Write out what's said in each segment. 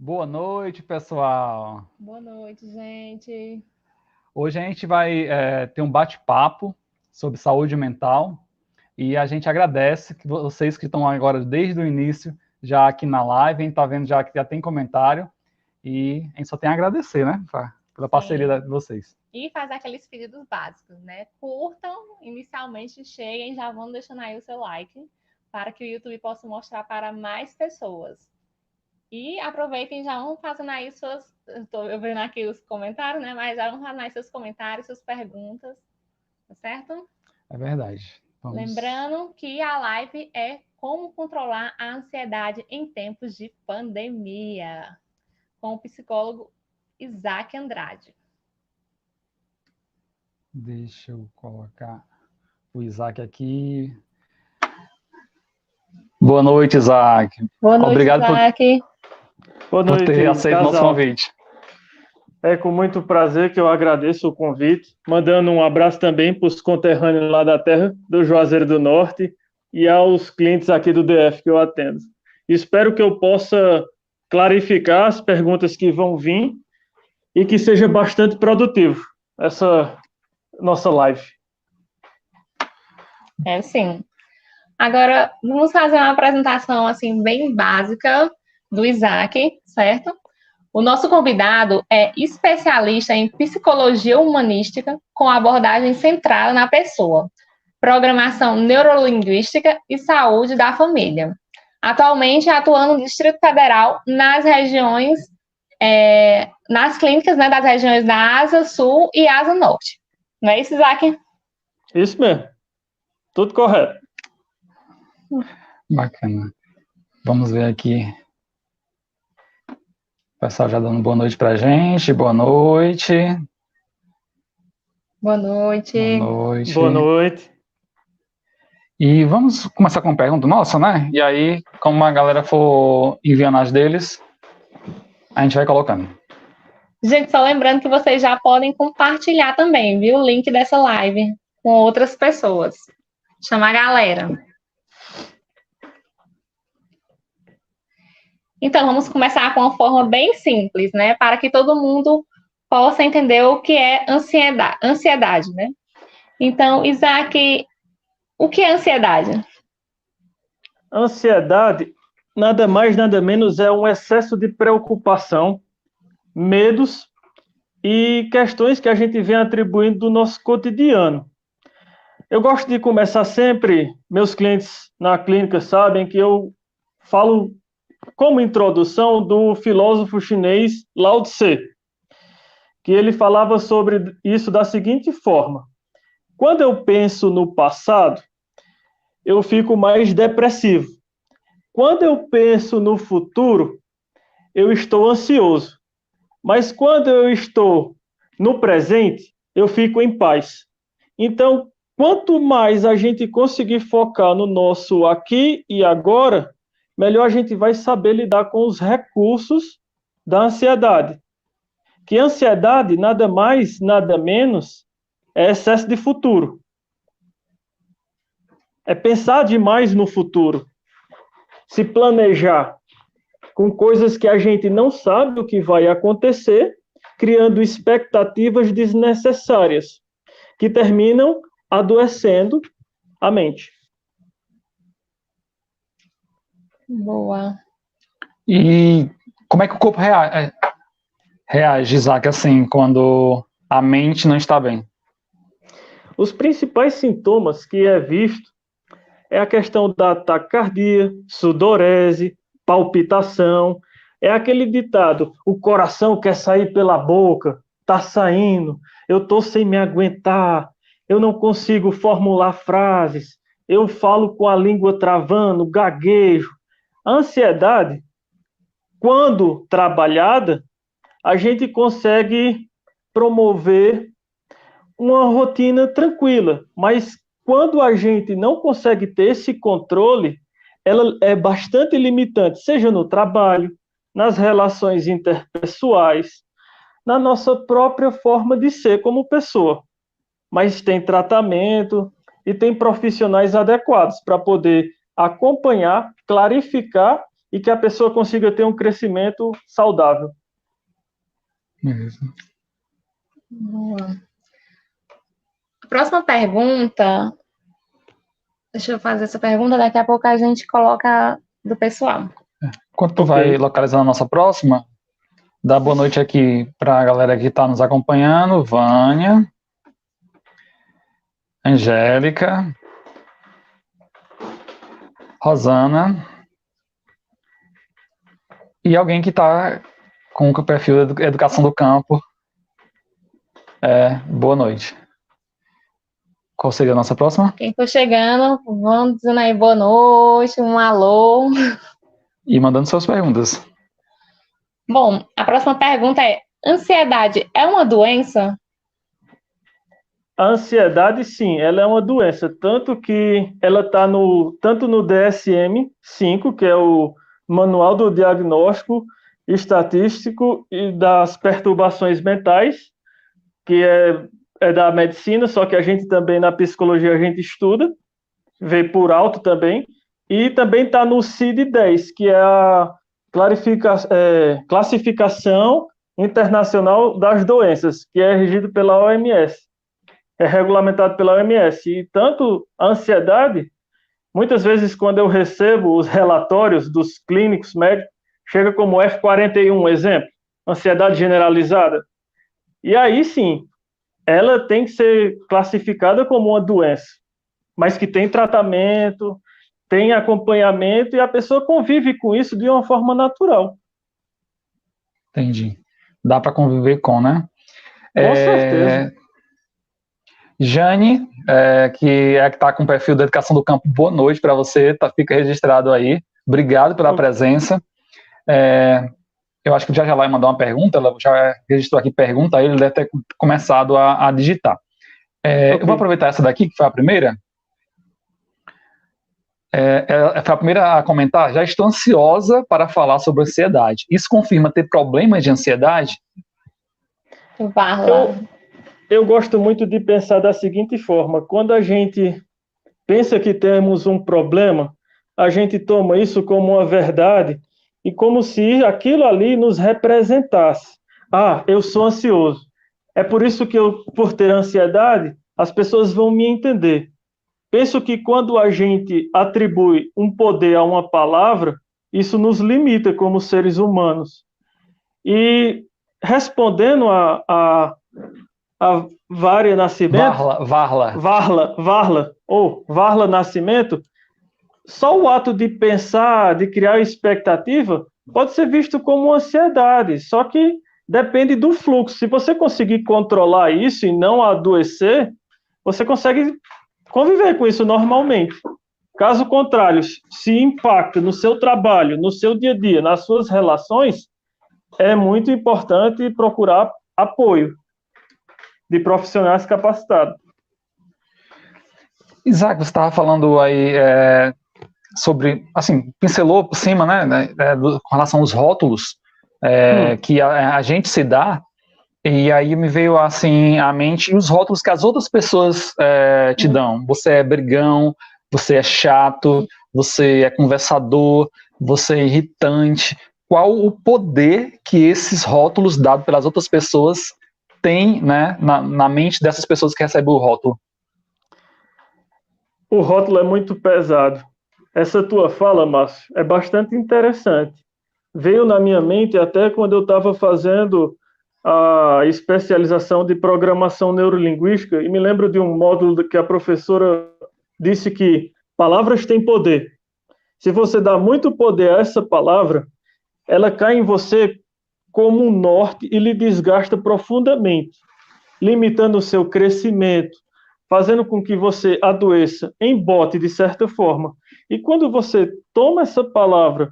Boa noite, pessoal. Boa noite, gente. Hoje a gente vai ter um bate-papo sobre saúde mental e a gente agradece que vocês que estão agora desde o início, já aqui na live, a gente está vendo já que já tem comentário e a gente só tem a agradecer, né, pela parceria de Sim. vocês. E fazer aqueles pedidos básicos, né? Curtam inicialmente, cheguem, já vão deixando aí o seu like para que o YouTube possa mostrar para mais pessoas. E aproveitem, já vão fazendo aí suas. Eu vendo aqui os comentários, né? Mas já vão fazendo aí seus comentários, suas perguntas, tá certo? É verdade. Vamos. Lembrando que a live é como controlar a ansiedade em tempos de pandemia, com o psicólogo Isaac Andrade. Deixa eu colocar o Isaac aqui. Boa noite, Isaac. Boa noite, Obrigado Isaac. Boa por ter noite, aceito o nosso casal. convite. É com muito prazer que eu agradeço o convite, mandando um abraço também para os conterrâneos lá da terra, do Juazeiro do Norte, e aos clientes aqui do DF que eu atendo. Espero que eu possa clarificar as perguntas que vão vir e que seja bastante produtivo essa nossa live. É sim. Agora, vamos fazer uma apresentação assim bem básica do Isaac, certo? O nosso convidado é especialista em psicologia humanística com abordagem centrada na pessoa, programação neurolinguística e saúde da família. Atualmente atuando no Distrito Federal nas regiões, nas clínicas, né, das regiões da Asa Sul e Asa Norte. Não é isso, Isaac? Isso mesmo. Tudo correto. Bacana. Vamos ver aqui. O pessoal já dando boa noite pra gente. Boa noite. Boa noite. Boa noite. Boa noite. E vamos começar com uma pergunta nossa, né? E aí, como a galera for enviando as deles, a gente vai colocando. Gente, só lembrando que vocês já podem compartilhar também, viu? O link dessa live com outras pessoas. Chama a galera. Então, vamos começar com uma forma bem simples, né? Para que todo mundo possa entender o que é ansiedade, né? Então, Isaac, o que é ansiedade? Ansiedade, nada mais, nada menos, é um excesso de preocupação, medos e questões que a gente vem atribuindo do nosso cotidiano. Eu gosto de começar sempre, meus clientes na clínica sabem que eu falo como introdução do filósofo chinês Lao Tse, que ele falava sobre isso da seguinte forma: quando eu penso no passado, eu fico mais depressivo. Quando eu penso no futuro, eu estou ansioso. Mas quando eu estou no presente, eu fico em paz. Então, quanto mais a gente conseguir focar no nosso aqui e agora, melhor a gente vai saber lidar com os recursos da ansiedade. Que ansiedade, nada mais, nada menos, é excesso de futuro. É pensar demais no futuro. Se planejar com coisas que a gente não sabe o que vai acontecer, criando expectativas desnecessárias, que terminam adoecendo a mente. Boa. E como é que o corpo reage, Isaac, assim, quando a mente não está bem? Os principais sintomas que é visto é a questão da taquicardia, sudorese, palpitação. É aquele ditado: o coração quer sair pela boca, está saindo, eu estou sem me aguentar, eu não consigo formular frases, eu falo com a língua travando, gaguejo. A ansiedade, quando trabalhada, a gente consegue promover uma rotina tranquila, mas quando a gente não consegue ter esse controle, ela é bastante limitante, seja no trabalho, nas relações interpessoais, na nossa própria forma de ser como pessoa. Mas tem tratamento e tem profissionais adequados para poder acompanhar, clarificar e que a pessoa consiga ter um crescimento saudável. Boa. A próxima pergunta, deixa eu fazer essa pergunta, daqui a pouco a gente coloca do pessoal. Enquanto tu vai localizando a nossa próxima, dá boa noite aqui para a galera que está nos acompanhando, Vânia, Angélica, Rosana, e alguém que está com o perfil de Educação do Campo. Boa noite. Qual seria a nossa próxima? Quem for chegando, vamos dizendo aí boa noite, um alô. E mandando suas perguntas. Bom, a próxima pergunta é: ansiedade é uma doença? A ansiedade, sim, ela é uma doença, tanto que ela está tanto no DSM-5, que é o Manual do Diagnóstico Estatístico e das Perturbações Mentais, que é da medicina, só que a gente também, na psicologia, a gente estuda, vê por alto também, e também está no CID-10, que é a Classificação Internacional das Doenças, que é regido pela OMS. É regulamentado pela OMS. E tanto a ansiedade, muitas vezes quando eu recebo os relatórios dos clínicos médicos, chega como F41, exemplo, ansiedade generalizada. E aí sim, ela tem que ser classificada como uma doença, mas que tem tratamento, tem acompanhamento e a pessoa convive com isso de uma forma natural. Entendi. Dá para conviver com, né? Com certeza. Jane, que está com o perfil da Educação do Campo, boa noite para você, fica registrado aí. Obrigado pela presença. Eu acho que o já vai mandar uma pergunta, ela já registrou aqui pergunta, aí ele deve ter começado a digitar. Eu vou aproveitar essa daqui, que foi a primeira. Foi a primeira a comentar. Já estou ansiosa para falar sobre ansiedade. Isso confirma ter problemas de ansiedade? Eu gosto muito de pensar da seguinte forma: quando a gente pensa que temos um problema, a gente toma isso como uma verdade e como se aquilo ali nos representasse. Ah, eu sou ansioso. É por isso que por ter ansiedade, as pessoas vão me entender. Penso que quando a gente atribui um poder a uma palavra, isso nos limita como seres humanos. E respondendo a Varla Nascimento, Varla Nascimento, só o ato de pensar, de criar expectativa, pode ser visto como ansiedade, só que depende do fluxo. Se você conseguir controlar isso e não adoecer, você consegue conviver com isso normalmente. Caso contrário, se impacta no seu trabalho, no seu dia a dia, nas suas relações, é muito importante procurar apoio de profissionais capacitados. Isaac, você estava falando aí sobre, assim, pincelou por cima, né, com relação aos rótulos que a gente se dá, e aí me veio, assim, à mente os rótulos que as outras pessoas te dão. Você é brigão, você é chato, você é conversador, você é irritante. Qual o poder que esses rótulos dados pelas outras pessoas têm, né, na mente dessas pessoas que recebem o rótulo? O rótulo é muito pesado. Essa tua fala, Márcio, é bastante interessante. Veio na minha mente até quando eu estava fazendo a especialização de programação neurolinguística, e me lembro de um módulo que a professora disse que palavras têm poder. Se você dá muito poder a essa palavra, ela cai em você como um norte e lhe desgasta profundamente, limitando o seu crescimento, fazendo com que você adoeça, embote de certa forma. E quando você toma essa palavra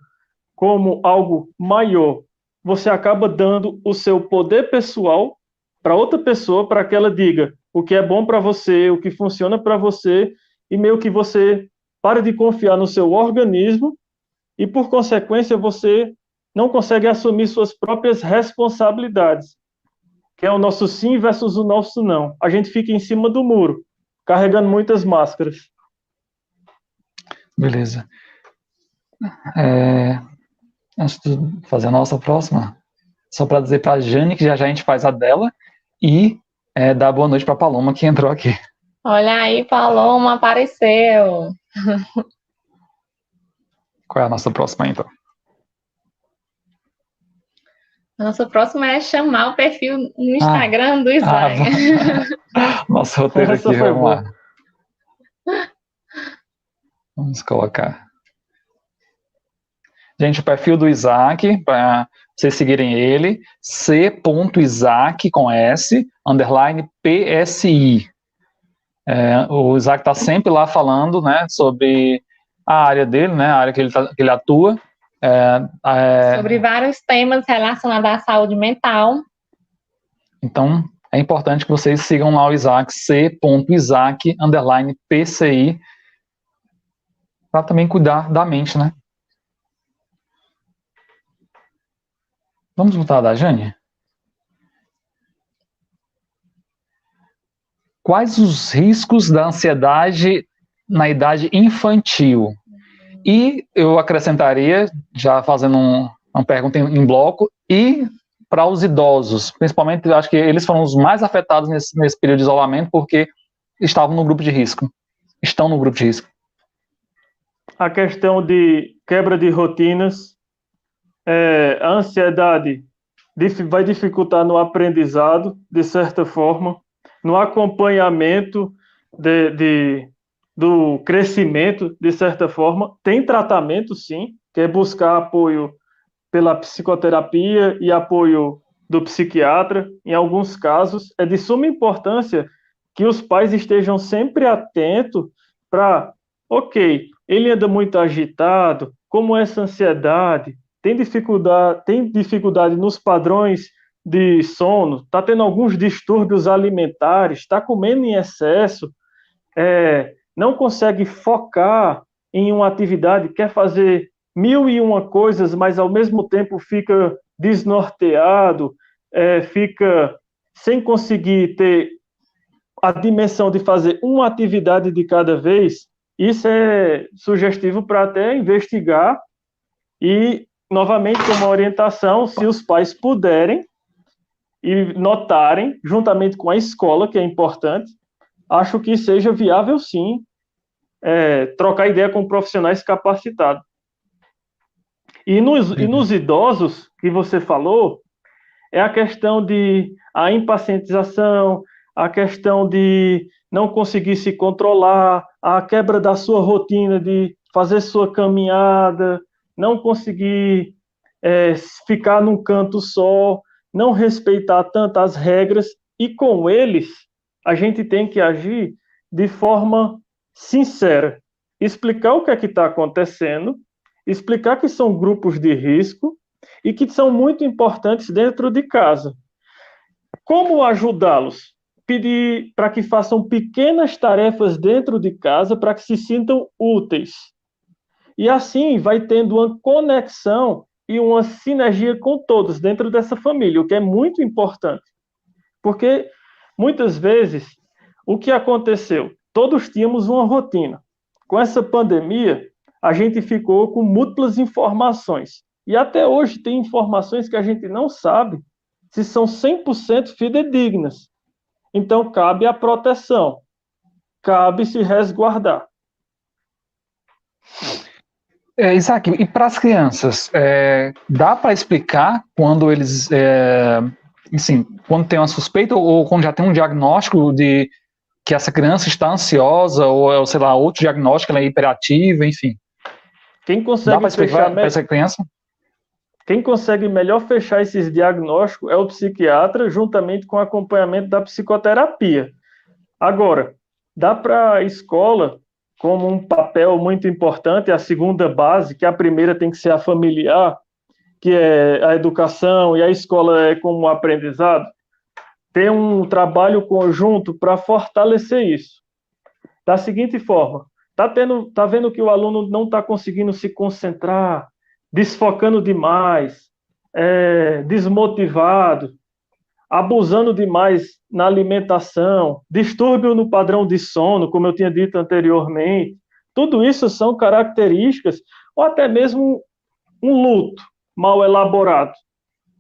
como algo maior, você acaba dando o seu poder pessoal para outra pessoa, para que ela diga o que é bom para você, o que funciona para você, e meio que você para de confiar no seu organismo e, por consequência, você não consegue assumir suas próprias responsabilidades, que é o nosso sim versus o nosso não. A gente fica em cima do muro, carregando muitas máscaras. Beleza. antes de fazer a nossa próxima, só para dizer para a Jane que já a gente faz a dela e dar boa noite para a Paloma que entrou aqui. Olha aí, Paloma apareceu. Qual é a nossa próxima, então? A nossa próxima é chamar o perfil no Instagram do Isaac. Nosso roteiro aqui, vamos lá. Vamos colocar. Gente, o perfil do Isaac, para vocês seguirem ele, c.isaac com S, _ PSI. O Isaac está sempre lá falando, né, sobre a área dele, né, a área que ele atua. Sobre vários temas relacionados à saúde mental. Então, é importante que vocês sigam lá o Isaac, c.isaac _ PCI, para também cuidar da mente, né? Vamos botar da Jane? Quais os riscos da ansiedade na idade infantil? E eu acrescentaria, já fazendo uma pergunta em bloco, e para os idosos, principalmente, eu acho que eles foram os mais afetados nesse período de isolamento, porque estavam no grupo de risco. Estão no grupo de risco. A questão de quebra de rotinas, a ansiedade vai dificultar no aprendizado, de certa forma, no acompanhamento do crescimento, de certa forma. Tem tratamento, sim, que é buscar apoio pela psicoterapia e apoio do psiquiatra. Em alguns casos, é de suma importância que os pais estejam sempre atentos para, ok, ele anda muito agitado, como essa ansiedade, tem dificuldade nos padrões de sono, está tendo alguns distúrbios alimentares, está comendo em excesso, não consegue focar em uma atividade, quer fazer 1001 coisas, mas ao mesmo tempo fica desnorteado, fica sem conseguir ter a dimensão de fazer uma atividade de cada vez. Isso é sugestivo para até investigar e, novamente, com uma orientação, se os pais puderem e notarem, juntamente com a escola, que é importante, acho que seja viável, sim, trocar ideia com profissionais capacitados. E nos idosos, que você falou, é a questão de a impacientização, a questão de não conseguir se controlar, a quebra da sua rotina de fazer sua caminhada, não conseguir ficar num canto só, não respeitar tantas regras, e com eles a gente tem que agir de forma sincera, explicar o que é que está acontecendo, explicar que são grupos de risco e que são muito importantes dentro de casa. Como ajudá-los? Pedir para que façam pequenas tarefas dentro de casa para que se sintam úteis. E assim vai tendo uma conexão e uma sinergia com todos dentro dessa família, o que é muito importante. Porque, muitas vezes, o que aconteceu? Todos tínhamos uma rotina. Com essa pandemia, a gente ficou com múltiplas informações. E até hoje tem informações que a gente não sabe se são 100% fidedignas. Então, cabe a proteção. Cabe se resguardar. Isaac, e para as crianças, dá para explicar quando eles, assim, quando tem uma suspeita ou quando já tem um diagnóstico de que essa criança está ansiosa ou sei lá, outro diagnóstico, ela é hiperativa, enfim. Quem consegue dá para explicar para essa criança? Quem consegue melhor fechar esses diagnósticos é o psiquiatra, juntamente com o acompanhamento da psicoterapia. Agora, dá para a escola, como um papel muito importante, a segunda base, que a primeira tem que ser a familiar, que é a educação, e a escola é como um aprendizado, ter um trabalho conjunto para fortalecer isso. Da seguinte forma, tá vendo que o aluno não está conseguindo se concentrar, desfocando demais, desmotivado, abusando demais na alimentação, distúrbio no padrão de sono, como eu tinha dito anteriormente. Tudo isso são características, ou até mesmo um luto, mal elaborado.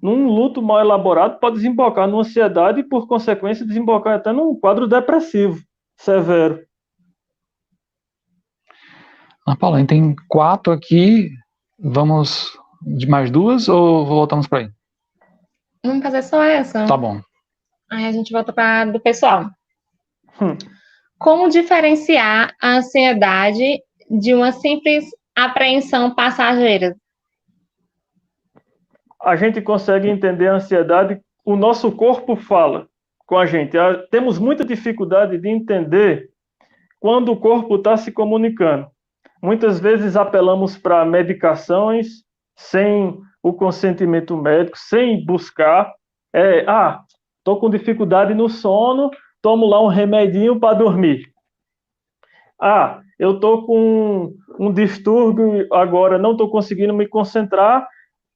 Num luto mal elaborado pode desembocar numa ansiedade e, por consequência, desembocar até num quadro depressivo severo. Paulo, a gente tem 4 aqui. Vamos de mais 2 ou voltamos para aí? Vamos fazer só essa? Tá bom. Aí a gente volta para do pessoal. Como diferenciar a ansiedade de uma simples apreensão passageira? A gente consegue entender a ansiedade, o nosso corpo fala com a gente. Temos muita dificuldade de entender quando o corpo está se comunicando. Muitas vezes apelamos para medicações sem o consentimento médico, sem buscar. Estou com dificuldade no sono, tomo lá um remedinho para dormir. Eu estou com um distúrbio agora, não estou conseguindo me concentrar,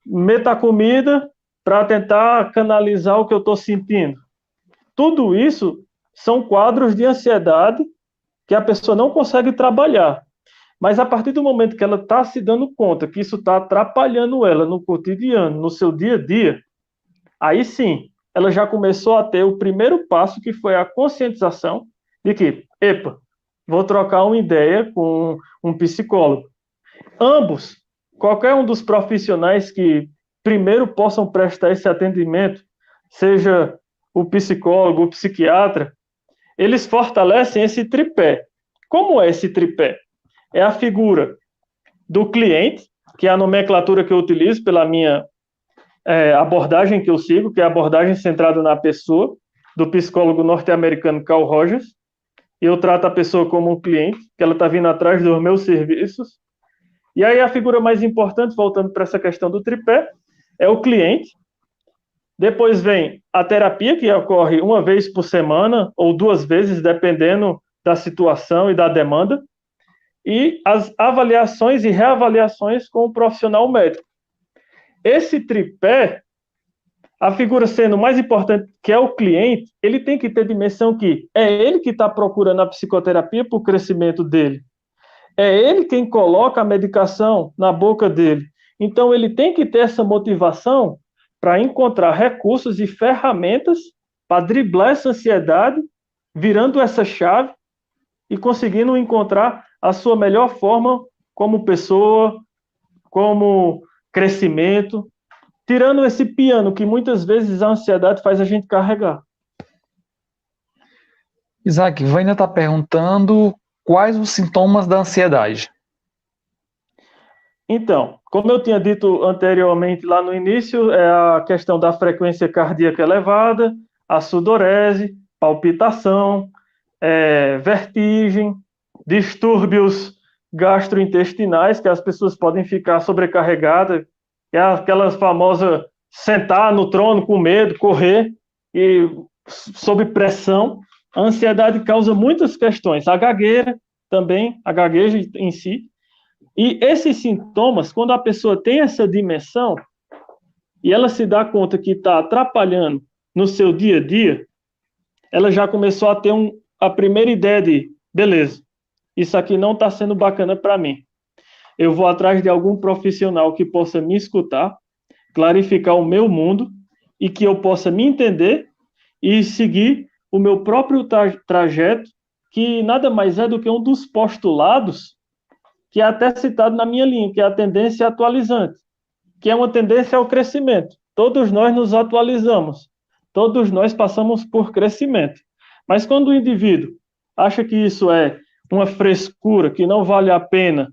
meta comida para tentar canalizar o que eu estou sentindo. Tudo isso são quadros de ansiedade que a pessoa não consegue trabalhar. Mas a partir do momento que ela está se dando conta que isso está atrapalhando ela no cotidiano, no seu dia a dia, aí sim, ela já começou a ter o primeiro passo, que foi a conscientização de que, vou trocar uma ideia com um psicólogo. Ambos, qualquer um dos profissionais que primeiro possam prestar esse atendimento, seja o psicólogo, o psiquiatra, eles fortalecem esse tripé. Como é esse tripé? É a figura do cliente, que é a nomenclatura que eu utilizo pela minha abordagem que eu sigo, que é a abordagem centrada na pessoa, do psicólogo norte-americano Carl Rogers. E eu trato a pessoa como um cliente, que ela está vindo atrás dos meus serviços. E aí a figura mais importante, voltando para essa questão do tripé, é o cliente. Depois vem a terapia, que ocorre uma vez por semana ou 2 vezes, dependendo da situação e da demanda. E as avaliações e reavaliações com o profissional médico. Esse tripé, a figura sendo mais importante, que é o cliente, ele tem que ter dimensão que é ele que está procurando a psicoterapia para o crescimento dele. É ele quem coloca a medicação na boca dele. Então, ele tem que ter essa motivação para encontrar recursos e ferramentas para driblar essa ansiedade, virando essa chave e conseguindo encontrar a sua melhor forma como pessoa, como crescimento, tirando esse piano que muitas vezes a ansiedade faz a gente carregar. Isaac, Vânia está perguntando quais os sintomas da ansiedade. Então, como eu tinha dito anteriormente lá no início, é a questão da frequência cardíaca elevada, a sudorese, palpitação, vertigem, distúrbios gastrointestinais, que as pessoas podem ficar sobrecarregadas, que é aquela famosa sentar no trono com medo, correr, e sob pressão. A ansiedade causa muitas questões, a gagueira também, a gagueja em si. E esses sintomas, quando a pessoa tem essa dimensão, e ela se dá conta que está atrapalhando no seu dia a dia, ela já começou a ter a primeira ideia de, beleza, isso aqui não está sendo bacana para mim. Eu vou atrás de algum profissional que possa me escutar, clarificar o meu mundo e que eu possa me entender e seguir o meu próprio trajeto, que nada mais é do que um dos postulados que é até citado na minha linha, que é a tendência atualizante, que é uma tendência ao crescimento. Todos nós nos atualizamos, todos nós passamos por crescimento. Mas quando o indivíduo acha que isso é uma frescura, que não vale a pena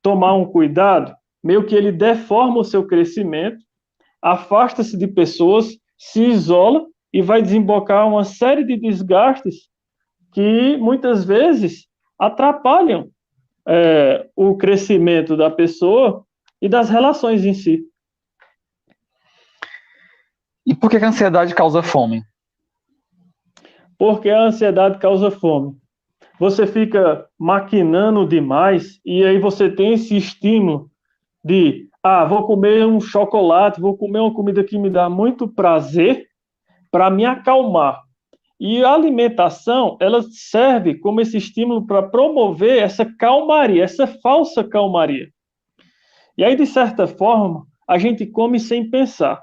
tomar um cuidado, meio que ele deforma o seu crescimento, afasta-se de pessoas, se isola e vai desembocar uma série de desgastes que muitas vezes atrapalham o crescimento da pessoa e das relações em si. E por que a ansiedade causa fome? Porque a ansiedade causa fome. Você fica maquinando demais e aí você tem esse estímulo de, vou comer um chocolate, vou comer uma comida que me dá muito prazer para me acalmar. E a alimentação, ela serve como esse estímulo para promover essa calmaria, essa falsa calmaria. E aí, de certa forma, a gente come sem pensar.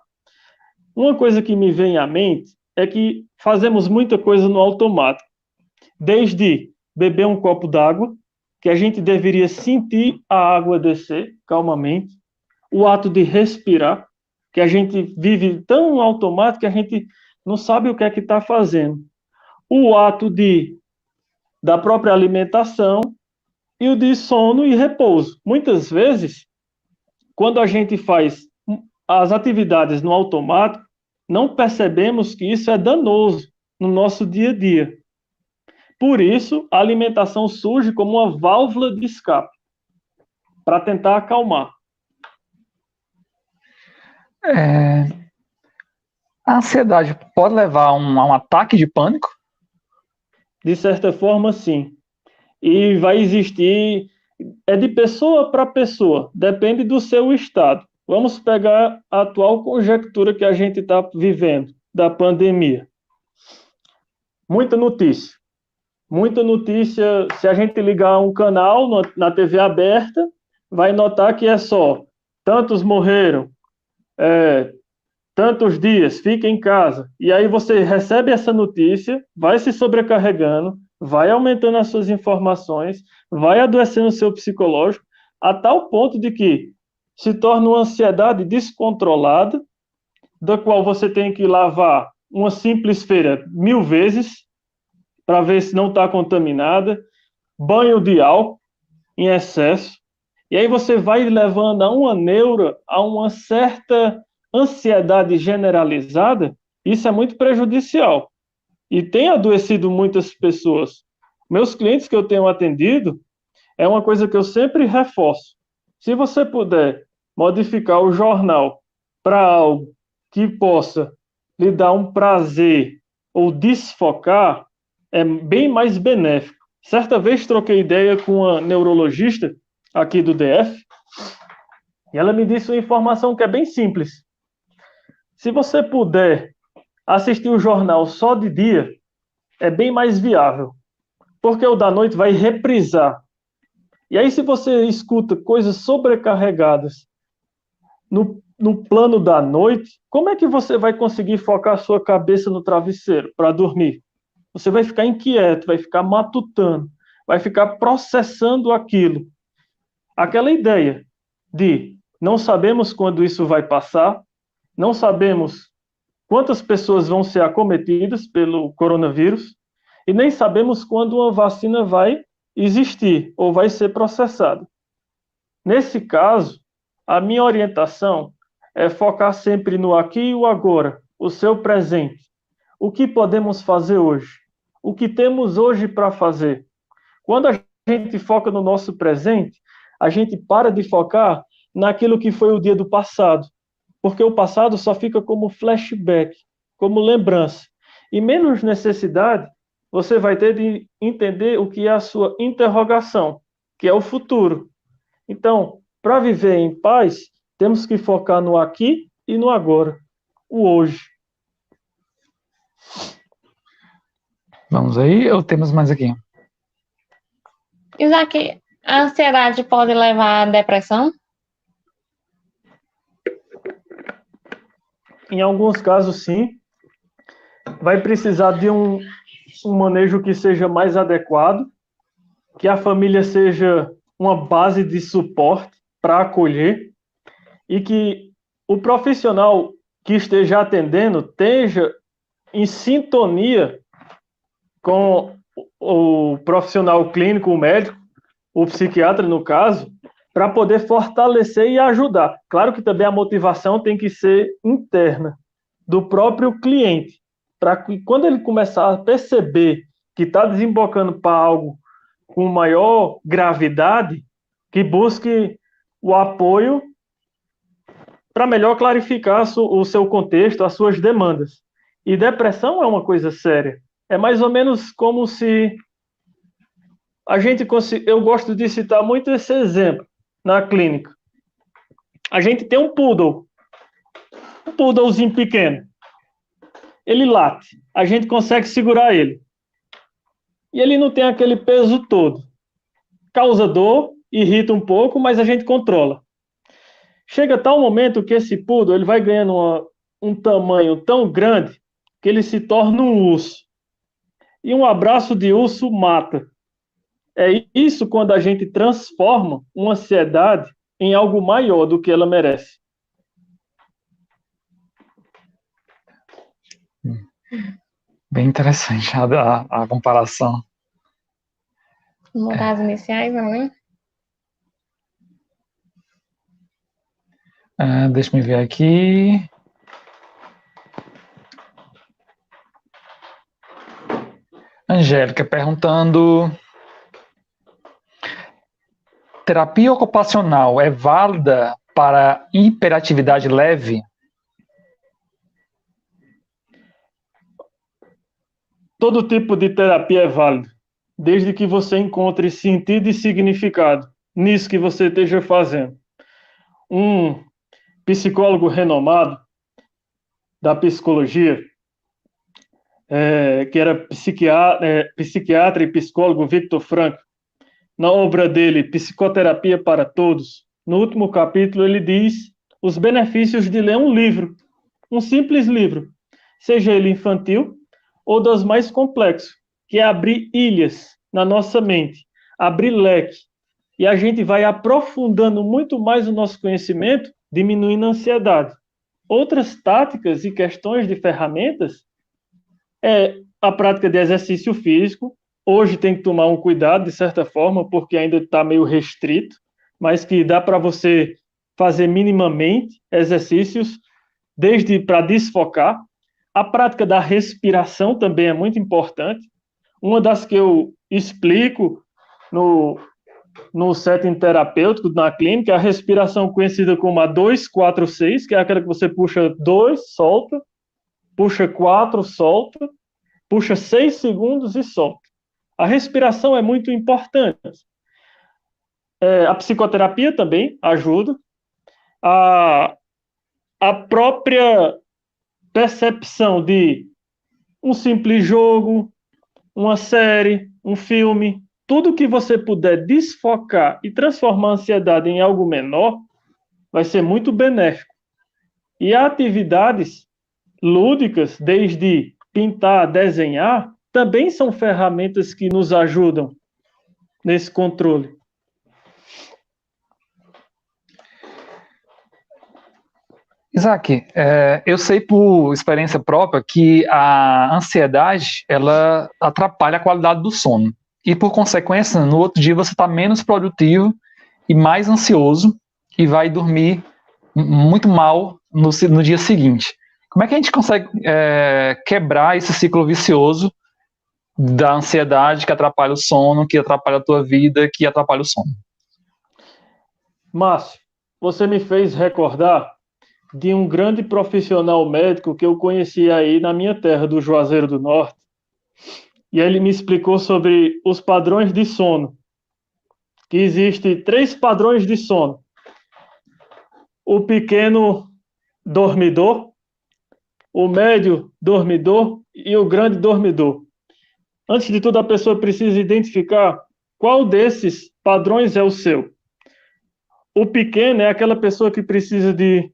Uma coisa que me vem à mente é que fazemos muita coisa no automático, desde beber um copo d'água, que a gente deveria sentir a água descer calmamente, o ato de respirar, que a gente vive tão automático que a gente não sabe o que é que está fazendo. O ato da própria alimentação e o de sono e repouso. Muitas vezes, quando a gente faz as atividades no automático, não percebemos que isso é danoso no nosso dia a dia. Por isso, a alimentação surge como uma válvula de escape para tentar acalmar. A ansiedade pode levar a um ataque de pânico? De certa forma, sim. E vai existir, é de pessoa para pessoa, depende do seu estado. Vamos pegar a atual conjectura que a gente está vivendo, da pandemia. Muita notícia. Muita notícia, se a gente ligar um canal na TV aberta, vai notar que é só tantos morreram, tantos dias, fica em casa. E aí você recebe essa notícia, vai se sobrecarregando, vai aumentando as suas informações, vai adoecendo o seu psicológico, a tal ponto de que se torna uma ansiedade descontrolada, da qual você tem que lavar uma simples feira 1000 vezes, para ver se não está contaminada, banho de álcool em excesso, e aí você vai levando a uma neura, a uma certa ansiedade generalizada, isso é muito prejudicial. E tem adoecido muitas pessoas. Meus clientes que eu tenho atendido, é uma coisa que eu sempre reforço. Se você puder modificar o jornal para algo que possa lhe dar um prazer ou desfocar, é bem mais benéfico. Certa vez troquei ideia com uma neurologista aqui do DF, e ela me disse uma informação que é bem simples. Se você puder assistir o jornal só de dia, é bem mais viável, porque o da noite vai reprisar. E aí, se você escuta coisas sobrecarregadas no plano da noite, como é que você vai conseguir focar a sua cabeça no travesseiro para dormir? Você vai ficar inquieto, vai ficar matutando, vai ficar processando aquilo. Aquela ideia de não sabemos quando isso vai passar, não sabemos quantas pessoas vão ser acometidas pelo coronavírus e nem sabemos quando uma vacina vai existir ou vai ser processada. Nesse caso, a minha orientação é focar sempre no aqui e o agora, o seu presente. O que podemos fazer hoje? O que temos hoje para fazer? Quando a gente foca no nosso presente, a gente para de focar naquilo que foi o dia do passado, porque o passado só fica como flashback, como lembrança. E menos necessidade você vai ter de entender o que é a sua interrogação, que é o futuro. Então, para viver em paz, temos que focar no aqui e no agora, o hoje. Vamos aí, ou temos mais aqui? Isaac, a ansiedade pode levar à depressão? Em alguns casos, sim. Vai precisar de um manejo que seja mais adequado, que a família seja uma base de suporte para acolher e que o profissional que esteja atendendo esteja em sintonia com o profissional clínico, o médico, o psiquiatra, no caso, para poder fortalecer e ajudar. Claro que também a motivação tem que ser interna, do próprio cliente, para que quando ele começar a perceber que está desembocando para algo com maior gravidade, que busque o apoio para melhor clarificar o seu contexto, as suas demandas. E depressão é uma coisa séria. É mais ou menos como se a gente eu gosto de citar muito esse exemplo na clínica. A gente tem um poodlezinho pequeno. Ele late, a gente consegue segurar ele. E ele não tem aquele peso todo. Causa dor, irrita um pouco, mas a gente controla. chega tal momento que esse poodle ele vai ganhando um tamanho tão grande que ele se torna um urso. E um abraço de urso mata. É isso quando a gente transforma uma ansiedade em algo maior do que ela merece. Bem interessante a comparação. Vamos mudar as iniciais, né? Deixa eu ver aqui. Angélica perguntando: terapia ocupacional é válida para hiperatividade leve? Todo tipo de terapia é válido, desde que você encontre sentido e significado nisso que você esteja fazendo. Um psicólogo renomado da psicologia, que era psiquiatra e psicólogo Viktor Frankl, na obra dele, Psicoterapia para Todos, no último capítulo ele diz os benefícios de ler um livro, um simples livro, seja ele infantil ou dos mais complexos, que é abrir ilhas na nossa mente, abrir leque, e a gente vai aprofundando muito mais o nosso conhecimento, diminuindo a ansiedade. Outras táticas e questões de ferramentas é a prática de exercício físico. Hoje tem que tomar um cuidado, de certa forma, porque ainda está meio restrito, mas que dá para você fazer minimamente exercícios, desde para desfocar. A prática da respiração também é muito importante. Uma das que eu explico no setting terapêutico, na clínica, é a respiração conhecida como a 2-4-6, que é aquela que você puxa 2, solta, puxa 4, solta, puxa 6 segundos e solta. A respiração é muito importante. A psicoterapia também ajuda. A própria percepção de um simples jogo, uma série, um filme, tudo que você puder desfocar e transformar a ansiedade em algo menor, vai ser muito benéfico. E atividades lúdicas, desde pintar, desenhar, também são ferramentas que nos ajudam nesse controle. Isaac, eu sei por experiência própria que a ansiedade ela atrapalha a qualidade do sono. E, por consequência, no outro dia você está menos produtivo e mais ansioso e vai dormir muito mal no dia seguinte. Como é que a gente consegue quebrar esse ciclo vicioso da ansiedade que atrapalha o sono, que atrapalha a tua vida, que atrapalha o sono? Márcio, você me fez recordar de um grande profissional médico que eu conheci aí na minha terra, do Juazeiro do Norte. E ele me explicou sobre os padrões de sono. Que existem 3 padrões de sono. O pequeno dormidor, o médio dormidor e o grande dormidor. Antes de tudo, a pessoa precisa identificar qual desses padrões é o seu. O pequeno é aquela pessoa que precisa de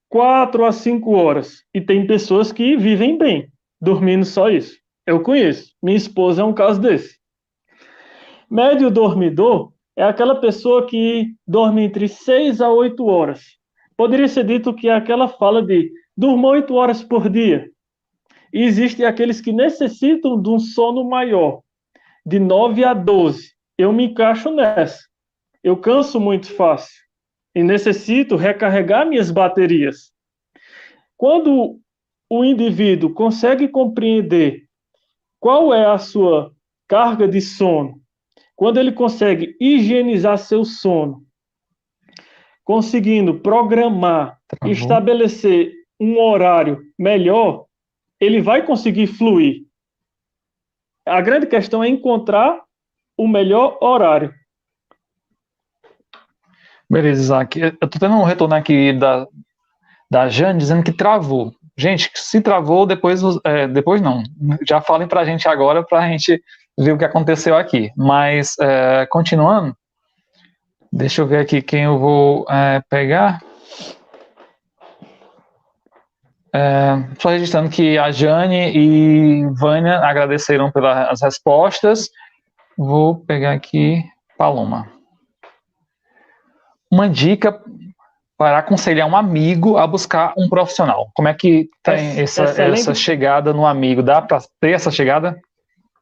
4 a 5 horas. E tem pessoas que vivem bem, dormindo só isso. Eu conheço. Minha esposa é um caso desse. Médio dormidor é aquela pessoa que dorme entre 6 a 8 horas. Poderia ser dito que é aquela fala de durma 8 horas por dia. E existem aqueles que necessitam de um sono maior, de 9 a 12. Eu me encaixo nessa. Eu canso muito fácil e necessito recarregar minhas baterias. Quando o indivíduo consegue compreender qual é a sua carga de sono, quando ele consegue higienizar seu sono, conseguindo programar, estabelecer um horário melhor, ele vai conseguir fluir. A grande questão é encontrar o melhor horário. Beleza, Isaac. Eu estou tendo um retorno aqui da Jane dizendo que travou. Gente, se travou, depois não. Já falem para a gente agora para a gente ver o que aconteceu aqui. Mas, continuando, deixa eu ver aqui quem eu vou pegar. Só registrando que a Jane e Vânia agradeceram pelas respostas. Vou pegar aqui, Paloma. Uma dica para aconselhar um amigo a buscar um profissional. Como é que tem essa chegada no amigo? Dá para ter essa chegada?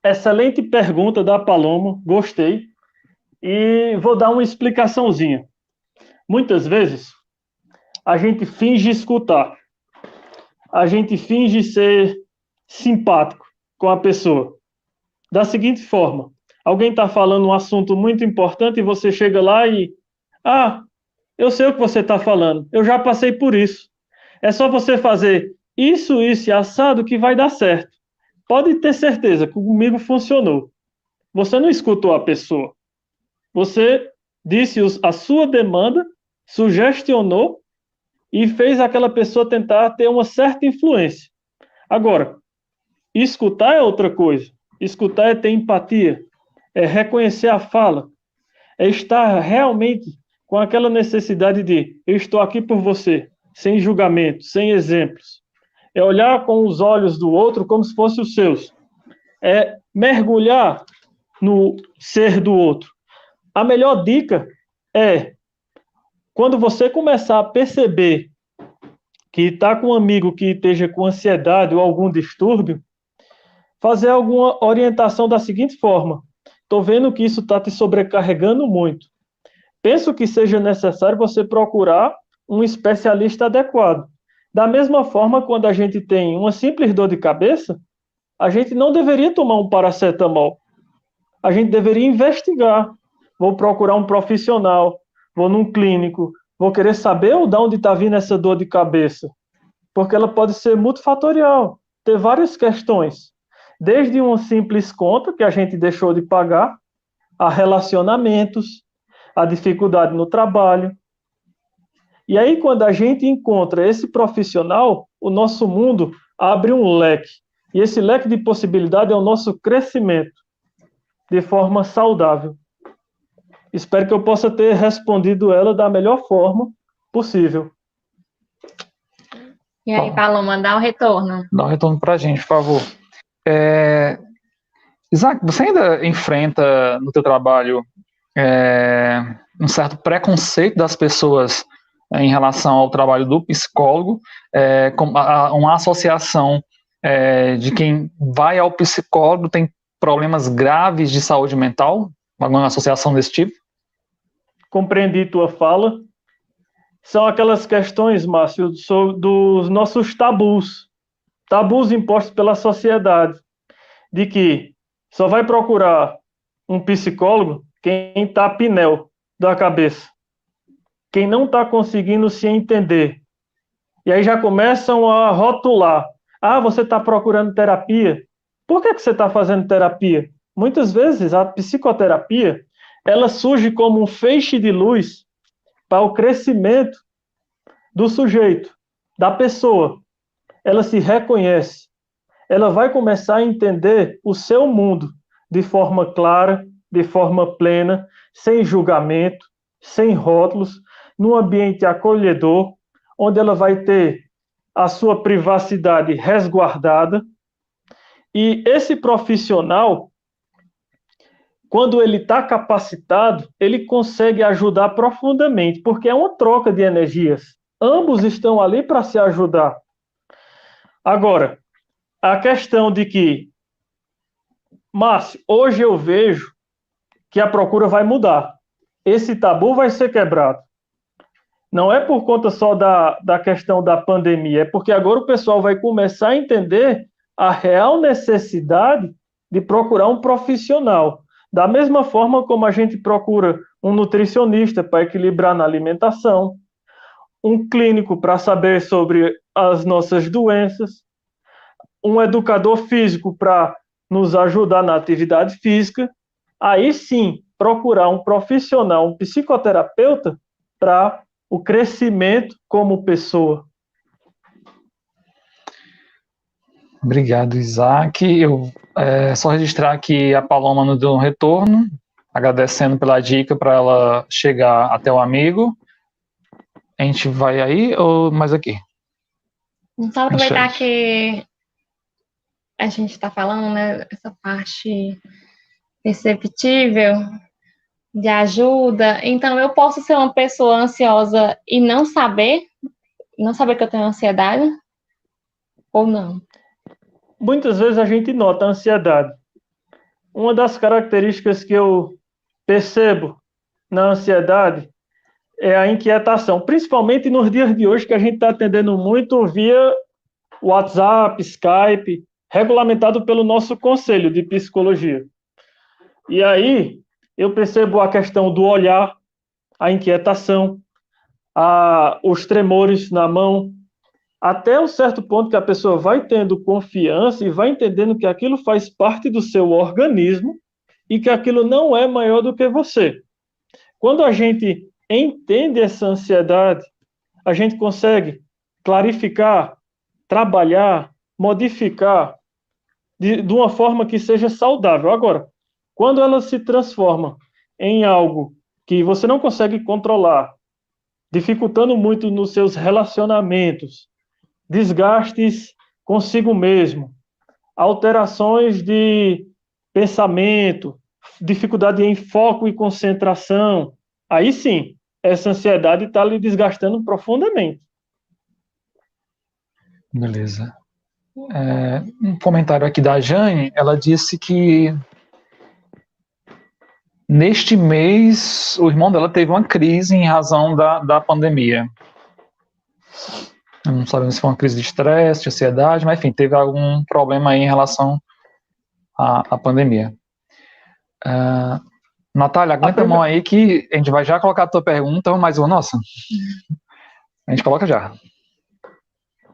Excelente pergunta da Paloma, gostei. E vou dar uma explicaçãozinha. Muitas vezes, a gente finge escutar. A gente finge ser simpático com a pessoa. Da seguinte forma, alguém está falando um assunto muito importante e você chega lá e... eu sei o que você está falando, eu já passei por isso. É só você fazer isso e assado que vai dar certo. Pode ter certeza que comigo funcionou. Você não escutou a pessoa. Você disse a sua demanda, sugestionou e fez aquela pessoa tentar ter uma certa influência. Agora, escutar é outra coisa. Escutar é ter empatia, é reconhecer a fala, é estar realmente com aquela necessidade de eu estou aqui por você, sem julgamento, sem exemplos. É olhar com os olhos do outro como se fossem os seus. É mergulhar no ser do outro. A melhor dica é, quando você começar a perceber que está com um amigo que esteja com ansiedade ou algum distúrbio, fazer alguma orientação da seguinte forma: estou vendo que isso está te sobrecarregando muito. Penso que seja necessário você procurar um especialista adequado. Da mesma forma, quando a gente tem uma simples dor de cabeça, a gente não deveria tomar um paracetamol. A gente deveria investigar. Vou procurar um profissional, vou num clínico, vou querer saber de onde está vindo essa dor de cabeça. Porque ela pode ser multifatorial, ter várias questões. Desde uma simples conta que a gente deixou de pagar, a relacionamentos, a dificuldade no trabalho. E aí, quando a gente encontra esse profissional, o nosso mundo abre um leque. E esse leque de possibilidade é o nosso crescimento de forma saudável. Espero que eu possa ter respondido ela da melhor forma possível. E aí, Paloma, dá um retorno. Dá um retorno para a gente, por favor. Isaac, você ainda enfrenta no teu trabalho um certo preconceito das pessoas em relação ao trabalho do psicólogo, uma associação de quem vai ao psicólogo tem problemas graves de saúde mental? Alguma associação desse tipo? Compreendi tua fala. São aquelas questões, Márcio, dos nossos tabus impostos pela sociedade, de que só vai procurar um psicólogo quem está pinel da cabeça, quem não está conseguindo se entender. E aí já começam a rotular. Você está procurando terapia? Por que você está fazendo terapia? Muitas vezes a psicoterapia ela surge como um feixe de luz para o crescimento do sujeito, da pessoa. Ela se reconhece. Ela vai começar a entender o seu mundo de forma clara, de forma plena, sem julgamento, sem rótulos, num ambiente acolhedor, onde ela vai ter a sua privacidade resguardada. E esse profissional, quando ele está capacitado, ele consegue ajudar profundamente, porque é uma troca de energias. Ambos estão ali para se ajudar. Agora, a questão de que, Márcio, hoje eu vejo que a procura vai mudar. Esse tabu vai ser quebrado. Não é por conta só da questão da pandemia, é porque agora o pessoal vai começar a entender a real necessidade de procurar um profissional. Da mesma forma como a gente procura um nutricionista para equilibrar na alimentação, um clínico para saber sobre as nossas doenças, um educador físico para nos ajudar na atividade física, aí sim procurar um profissional, um psicoterapeuta para o crescimento como pessoa. Obrigado, Isaac. Eu só registrar que a Paloma nos deu um retorno, agradecendo pela dica para ela chegar até o amigo. A gente vai aí ou mais aqui? Só aproveitar que a gente está falando, né, essa parte perceptível de ajuda. Então, eu posso ser uma pessoa ansiosa e não saber que eu tenho ansiedade? Ou não? Muitas vezes a gente nota a ansiedade. Uma das características que eu percebo na ansiedade é a inquietação, principalmente nos dias de hoje que a gente está atendendo muito via WhatsApp, Skype, regulamentado pelo nosso Conselho de Psicologia. E aí eu percebo a questão do olhar, a inquietação, os tremores na mão, até um certo ponto que a pessoa vai tendo confiança e vai entendendo que aquilo faz parte do seu organismo e que aquilo não é maior do que você. Quando a gente entende essa ansiedade, a gente consegue clarificar, trabalhar, modificar de uma forma que seja saudável. Agora, quando ela se transforma em algo que você não consegue controlar, dificultando muito nos seus relacionamentos, desgastes consigo mesmo, alterações de pensamento, dificuldade em foco e concentração, aí sim, essa ansiedade está lhe desgastando profundamente. Beleza. Um comentário aqui da Jane, ela disse que neste mês o irmão dela teve uma crise em razão da pandemia. Não sabemos se foi uma crise de estresse, de ansiedade, mas enfim, teve algum problema aí em relação à pandemia. Natália, aguenta a mão aí que a gente vai já colocar a tua pergunta, mais uma nossa. A gente coloca já.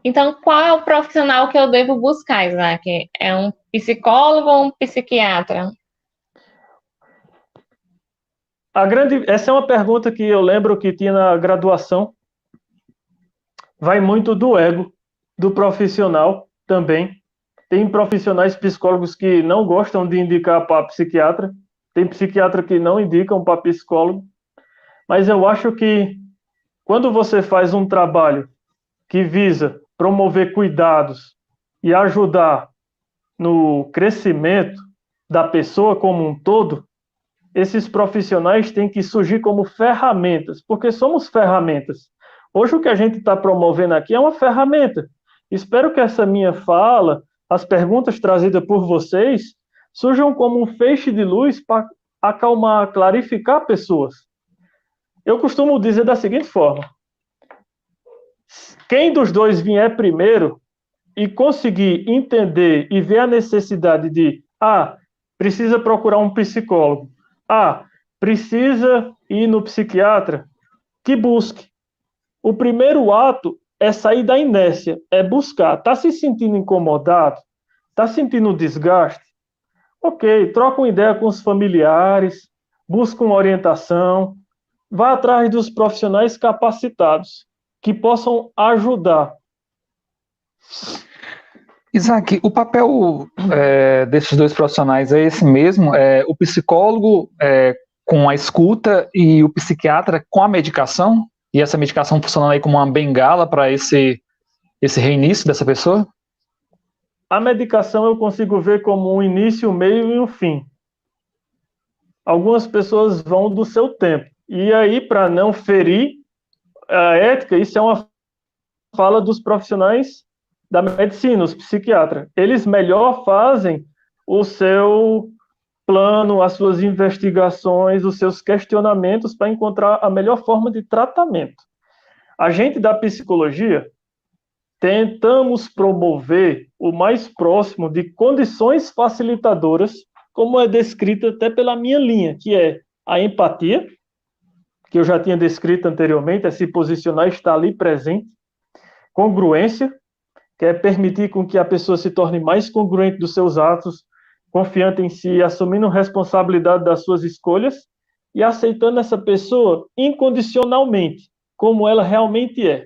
Então, qual é o profissional que eu devo buscar, Isaac? É um psicólogo ou um psiquiatra? Essa é uma pergunta que eu lembro que tinha na graduação. Vai muito do ego do profissional também. Tem profissionais psicólogos que não gostam de indicar para psiquiatra. Tem psiquiatra que não indicam para psicólogo. Mas eu acho que quando você faz um trabalho que visa promover cuidados e ajudar no crescimento da pessoa como um todo, esses profissionais têm que surgir como ferramentas, porque somos ferramentas. Hoje o que a gente está promovendo aqui é uma ferramenta. Espero que essa minha fala, as perguntas trazidas por vocês, surjam como um feixe de luz para acalmar, clarificar pessoas. Eu costumo dizer da seguinte forma: quem dos dois vier primeiro e conseguir entender e ver a necessidade de precisa procurar um psicólogo, precisa ir no psiquiatra, que busque. O primeiro ato é sair da inércia, é buscar. Está se sentindo incomodado? Está sentindo desgaste? Ok, troca uma ideia com os familiares, busca uma orientação, vá atrás dos profissionais capacitados que possam ajudar. Isaac, o papel desses dois profissionais é esse mesmo? O psicólogo com a escuta e o psiquiatra com a medicação? E essa medicação funcionando aí como uma bengala para esse reinício dessa pessoa? A medicação eu consigo ver como um início, um meio e um fim. Algumas pessoas vão do seu tempo. E aí, para não ferir a ética, isso é uma fala dos profissionais da medicina, os psiquiatras. Eles melhor fazem o seu plano, as suas investigações, os seus questionamentos para encontrar a melhor forma de tratamento. A gente da psicologia tentamos promover o mais próximo de condições facilitadoras, como é descrito até pela minha linha, que é a empatia, que eu já tinha descrito anteriormente, é se posicionar, estar ali presente, congruência, que é permitir com que a pessoa se torne mais congruente dos seus atos, confiante em si, assumindo responsabilidade das suas escolhas e aceitando essa pessoa incondicionalmente, como ela realmente é.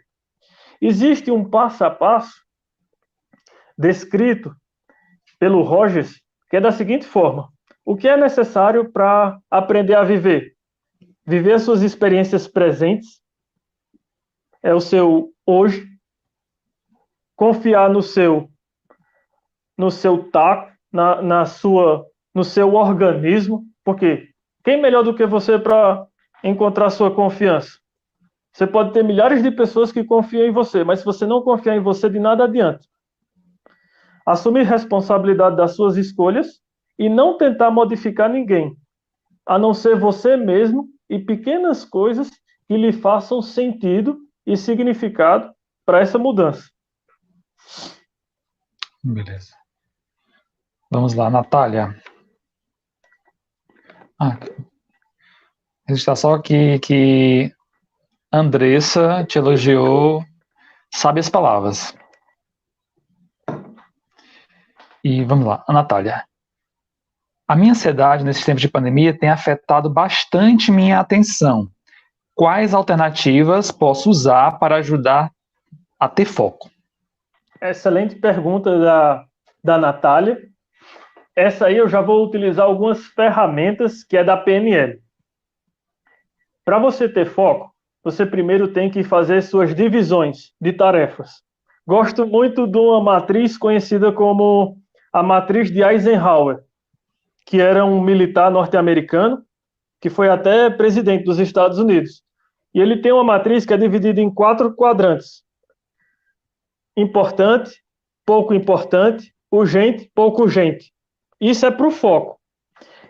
Existe um passo a passo descrito pelo Rogers, que é da seguinte forma: o que é necessário para aprender a viver? Viver as suas experiências presentes, é o seu hoje, confiar no seu taco, no seu organismo, porque quem melhor do que você para encontrar sua confiança? Você pode ter milhares de pessoas que confiam em você, mas se você não confiar em você, de nada adianta. Assumir responsabilidade das suas escolhas e não tentar modificar ninguém, a não ser você mesmo e pequenas coisas que lhe façam sentido e significado para essa mudança. Beleza. Vamos lá, Natália. Está só aqui que Andressa te elogiou, sabe as palavras. E vamos lá, a Natália. A minha ansiedade nesses tempos de pandemia tem afetado bastante minha atenção. Quais alternativas posso usar para ajudar a ter foco? Excelente pergunta da Natália. Essa aí eu já vou utilizar algumas ferramentas que é da PNL. Para você ter foco, você primeiro tem que fazer suas divisões de tarefas. Gosto muito de uma matriz conhecida como a matriz de Eisenhower, que era um militar norte-americano, que foi até presidente dos Estados Unidos. E ele tem uma matriz que é dividida em 4 quadrantes. Importante, pouco importante, urgente, pouco urgente. Isso é para o foco.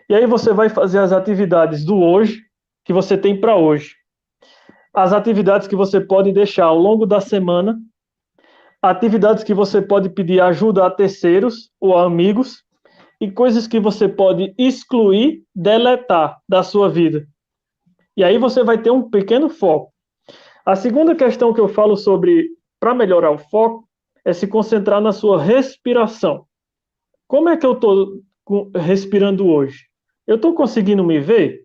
E aí você vai fazer as atividades do hoje, que você tem para hoje. As atividades que você pode deixar ao longo da semana, atividades que você pode pedir ajuda a terceiros ou a amigos, e coisas que você pode excluir, deletar da sua vida. E aí você vai ter um pequeno foco. A segunda questão que eu falo sobre para melhorar o foco é se concentrar na sua respiração. Como é que eu estou respirando hoje? Eu estou conseguindo me ver?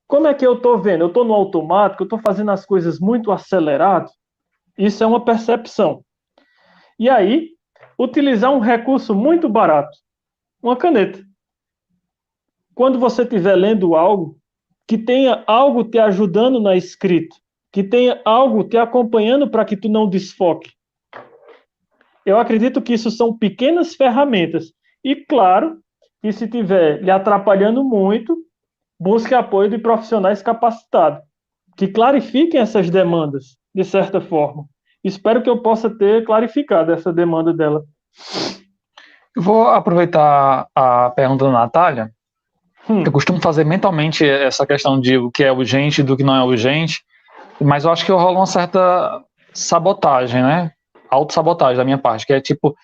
Como é que eu estou vendo? Eu estou no automático? Eu estou fazendo as coisas muito acelerado? Isso é uma percepção. E aí, utilizar um recurso muito barato, uma caneta. Quando você estiver lendo algo, que tenha algo te ajudando na escrita, que tenha algo te acompanhando para que tu não desfoque. Eu acredito que isso são pequenas ferramentas. E claro, que se estiver lhe atrapalhando muito, busque apoio de profissionais capacitados, que clarifiquem essas demandas, de certa forma. Espero que eu possa ter clarificado essa demanda dela. Eu vou aproveitar a pergunta da Natália. Eu costumo fazer mentalmente essa questão de o que é urgente e do que não é urgente, mas eu acho que rola uma certa sabotagem, né? Autossabotagem da minha parte, que é tipo...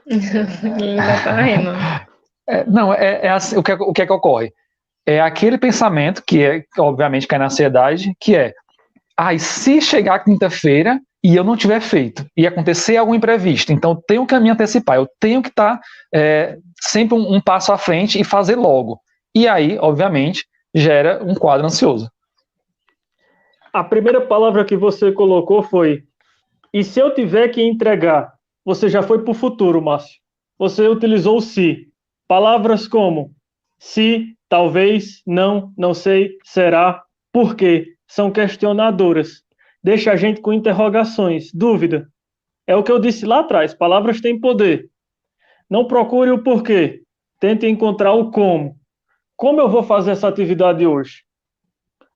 Ainda tá rindo. Não, assim, o que é que ocorre? É aquele pensamento que obviamente cai na ansiedade, que é, e se chegar quinta-feira e eu não tiver feito, e acontecer algum imprevisto, então eu tenho que me antecipar, eu tenho que estar sempre um passo à frente e fazer logo. E aí, obviamente, gera um quadro ansioso. A primeira palavra que você colocou foi, e se eu tiver que entregar? Você já foi para o futuro, Márcio. Você utilizou o se. Palavras como se, talvez, não, não sei, será, por quê? São questionadoras. Deixa a gente com interrogações, dúvida. É o que eu disse lá atrás, palavras têm poder. Não procure o porquê, tente encontrar o como. Como eu vou fazer essa atividade hoje?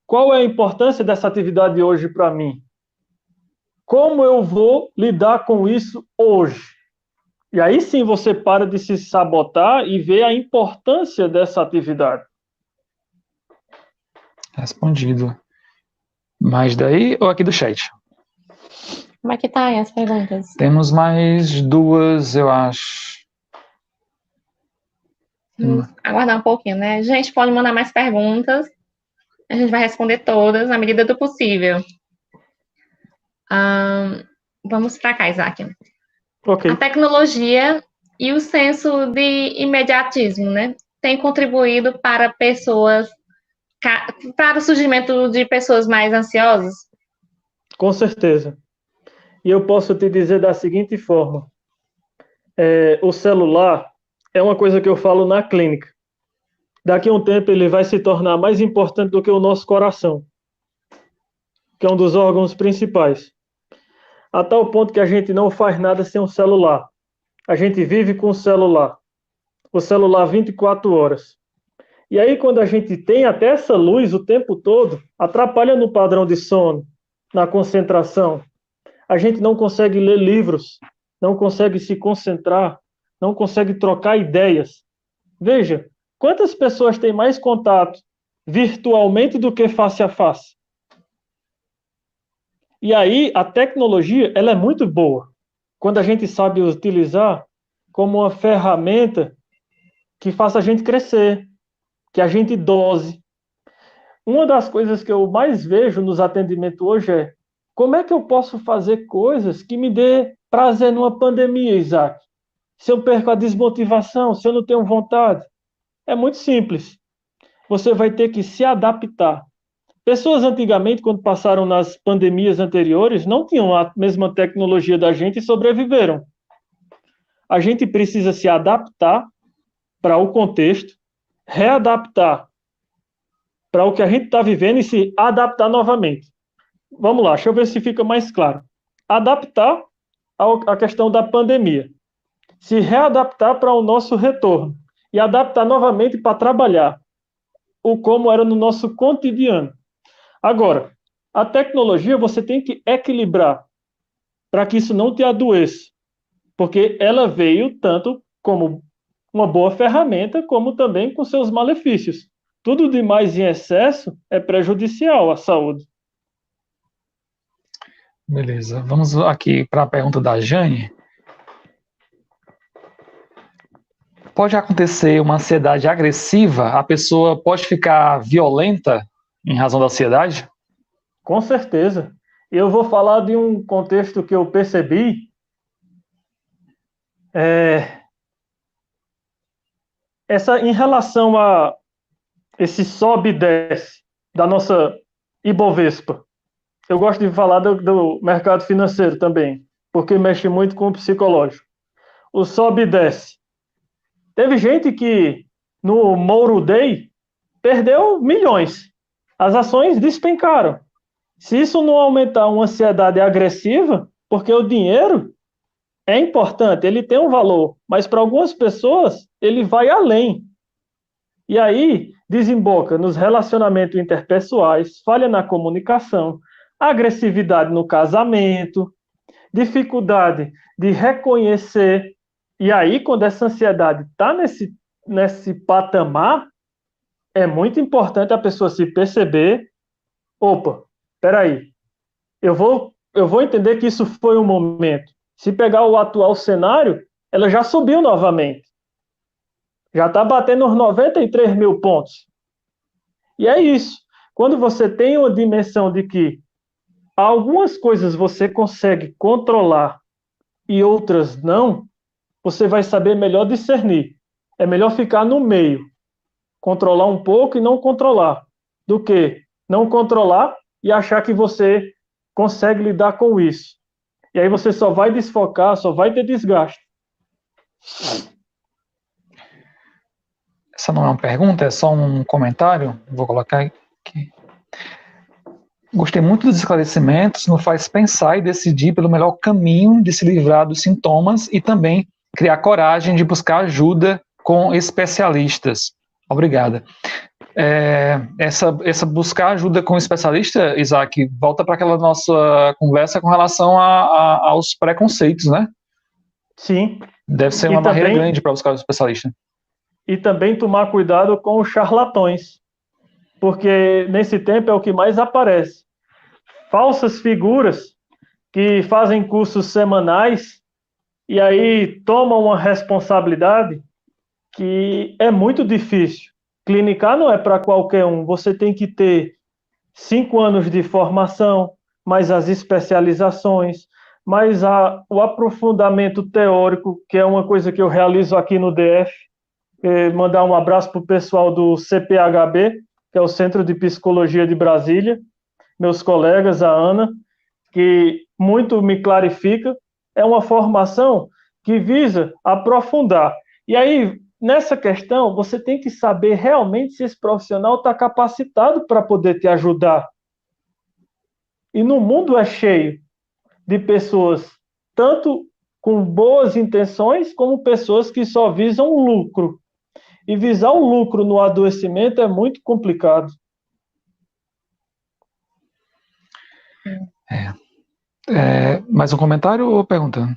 Qual é a importância dessa atividade hoje para mim? Como eu vou lidar com isso hoje? E aí sim você para de se sabotar e vê a importância dessa atividade. Respondido. Mais daí ou aqui do chat? Como é que tá aí as perguntas? Temos mais 2, eu acho. Aguardar um pouquinho, né? Gente, pode mandar mais perguntas. A gente vai responder todas na medida do possível. Vamos para cá, Isaac. Okay. A tecnologia e o senso de imediatismo, né? Tem contribuído para o surgimento de pessoas mais ansiosas? Com certeza. E eu posso te dizer da seguinte forma. O celular é uma coisa que eu falo na clínica. Daqui a um tempo ele vai se tornar mais importante do que o nosso coração. que é um dos órgãos principais. A tal ponto que a gente não faz nada sem o celular. A gente vive com o celular 24 horas. E aí, quando a gente tem até essa luz o tempo todo, atrapalha no padrão de sono, na concentração. A gente não consegue ler livros, não consegue se concentrar, não consegue trocar ideias. Veja, quantas pessoas têm mais contato virtualmente do que face a face? E aí, a tecnologia, ela é muito boa, quando a gente sabe utilizar como uma ferramenta que faça a gente crescer, que a gente dose. Uma das coisas que eu mais vejo nos atendimentos hoje é como é que eu posso fazer coisas que me dê prazer numa pandemia, Isaac? Se eu perco a desmotivação, se eu não tenho vontade. É muito simples. Você vai ter que se adaptar. Pessoas antigamente, quando passaram nas pandemias anteriores, não tinham a mesma tecnologia da gente e sobreviveram. A gente precisa se adaptar para o contexto, readaptar para o que a gente está vivendo e se adaptar novamente. Vamos lá, deixa eu ver se fica mais claro. Adaptar à questão da pandemia. Se readaptar para o nosso retorno. E adaptar novamente para trabalhar. O como era no nosso cotidiano. Agora, a tecnologia você tem que equilibrar para que isso não te adoeça. Porque ela veio tanto como uma boa ferramenta, como também com seus malefícios. Tudo demais em excesso é prejudicial à saúde. Beleza. Vamos aqui para a pergunta da Jane. Pode acontecer uma ansiedade agressiva? A pessoa pode ficar violenta em razão da ansiedade? Com certeza. Eu vou falar de um contexto que eu percebi. Em relação a esse sobe e desce da nossa Ibovespa. Eu gosto de falar do mercado financeiro também, porque mexe muito com o psicológico. O sobe e desce. Teve gente que no Mouro Day perdeu milhões. As ações despencaram. Se isso não aumentar uma ansiedade agressiva, porque o dinheiro é importante, ele tem um valor, mas para algumas pessoas ele vai além. E aí desemboca nos relacionamentos interpessoais, falha na comunicação, agressividade no casamento, dificuldade de reconhecer. E aí, quando essa ansiedade está nesse patamar, é muito importante a pessoa se perceber, opa, peraí, eu vou entender que isso foi um momento. Se pegar o atual cenário, ela já subiu novamente. Já está batendo uns 93 mil pontos. E é isso. Quando você tem uma dimensão de que algumas coisas você consegue controlar e outras não, você vai saber melhor discernir. É melhor ficar no meio. Controlar um pouco e não controlar. Do que não controlar e achar que você consegue lidar com isso. E aí você só vai desfocar, só vai ter desgaste. Essa não é uma pergunta, é só um comentário. Vou colocar aqui. Gostei muito dos esclarecimentos, nos faz pensar e decidir pelo melhor caminho de se livrar dos sintomas e também criar coragem de buscar ajuda com especialistas. Obrigada. Essa buscar ajuda com especialista, Isaac, volta para aquela nossa conversa com relação aos preconceitos, né? Sim. Deve ser uma barreira grande para buscar um especialista. E também tomar cuidado com os charlatões, porque nesse tempo é o que mais aparece. Falsas figuras que fazem cursos semanais e aí tomam uma responsabilidade que é muito difícil. Clinicar não é para qualquer um. Você tem que ter 5 anos de formação, mais as especializações, mais o aprofundamento teórico, que é uma coisa que eu realizo aqui no DF. Mandar um abraço para o pessoal do CPHB, que é o Centro de Psicologia de Brasília, meus colegas, a Ana, que muito me clarifica. É uma formação que visa aprofundar. E aí, nessa questão, você tem que saber realmente se esse profissional está capacitado para poder te ajudar. E no mundo é cheio de pessoas, tanto com boas intenções, como pessoas que só visam lucro. E visar o lucro no adoecimento é muito complicado. Mais um comentário ou pergunta?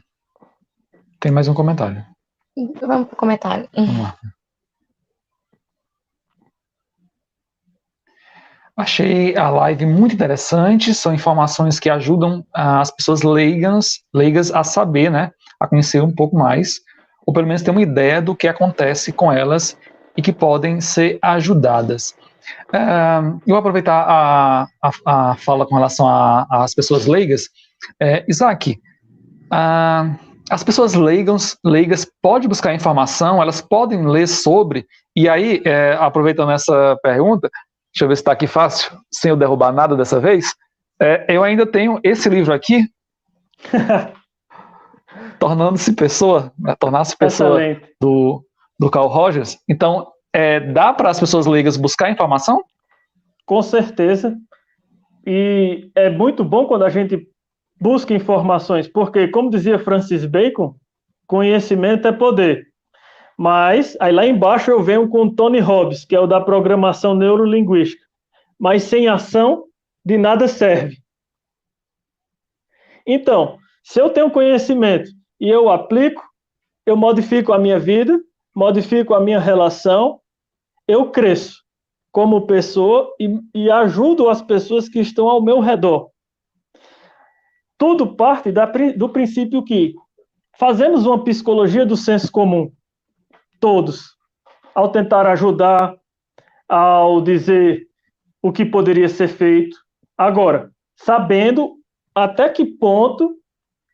Tem mais um comentário. Vamos para o comentário. Vamos lá. Achei a live muito interessante, são informações que ajudam as pessoas leigas a saber, né, a conhecer um pouco mais, ou pelo menos ter uma ideia do que acontece com elas e que podem ser ajudadas. Eu vou aproveitar a fala com relação às pessoas leigas. Isaac, as pessoas leigas podem buscar informação, elas podem ler sobre, e aí, aproveitando essa pergunta, deixa eu ver se está aqui fácil, sem eu derrubar nada dessa vez. Eu ainda tenho esse livro aqui, Tornando-se Pessoa, né, Tornar-se Pessoa, do Carl Rogers. Então, dá para as pessoas leigas buscar informação? Com certeza. E é muito bom quando a gente busca informações, porque, como dizia Francis Bacon, conhecimento é poder. Mas, aí lá embaixo eu venho com o Tony Robbins, que é o da programação neurolinguística. Mas sem ação, de nada serve. Então, se eu tenho conhecimento e eu aplico, eu modifico a minha vida, modifico a minha relação, eu cresço como pessoa e ajudo as pessoas que estão ao meu redor. Tudo parte do princípio que fazemos uma psicologia do senso comum. Todos, ao tentar ajudar, ao dizer o que poderia ser feito. Agora, sabendo até que ponto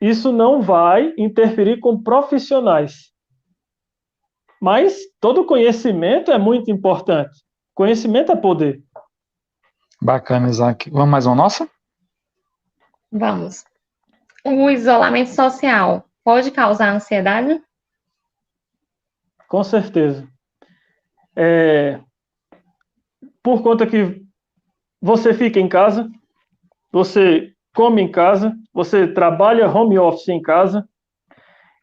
isso não vai interferir com profissionais. Mas todo conhecimento é muito importante. Conhecimento é poder. Bacana, Isaac. Vamos mais uma nossa? Vamos. O isolamento social pode causar ansiedade? Com certeza. Por conta que você fica em casa, você come em casa, você trabalha home office em casa,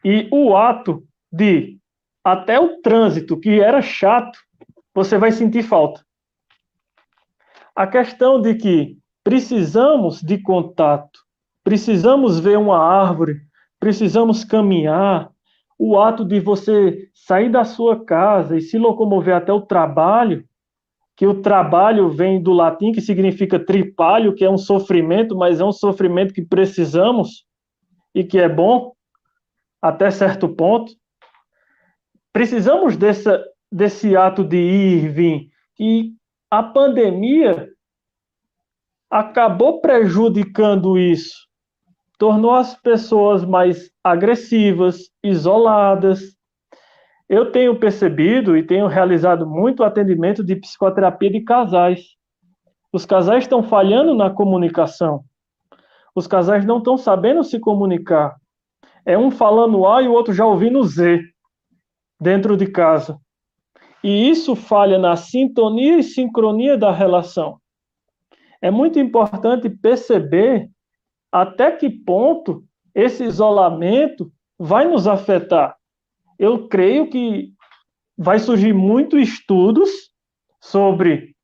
e o ato de até o trânsito, que era chato, você vai sentir falta. A questão de que precisamos de contato, precisamos ver uma árvore, precisamos caminhar, o ato de você sair da sua casa e se locomover até o trabalho, que o trabalho vem do latim, que significa tripalho, que é um sofrimento, mas é um sofrimento que precisamos e que é bom até certo ponto. Precisamos desse ato de ir e vir. E a pandemia acabou prejudicando isso. Tornou as pessoas mais agressivas, isoladas. Eu tenho percebido e tenho realizado muito atendimento de psicoterapia de casais. Os casais estão falhando na comunicação. Os casais não estão sabendo se comunicar. É um falando A e o outro já ouvindo Z dentro de casa. E isso falha na sintonia e sincronia da relação. É muito importante perceber até que ponto esse isolamento vai nos afetar. Eu creio que vai surgir muitos estudos sobre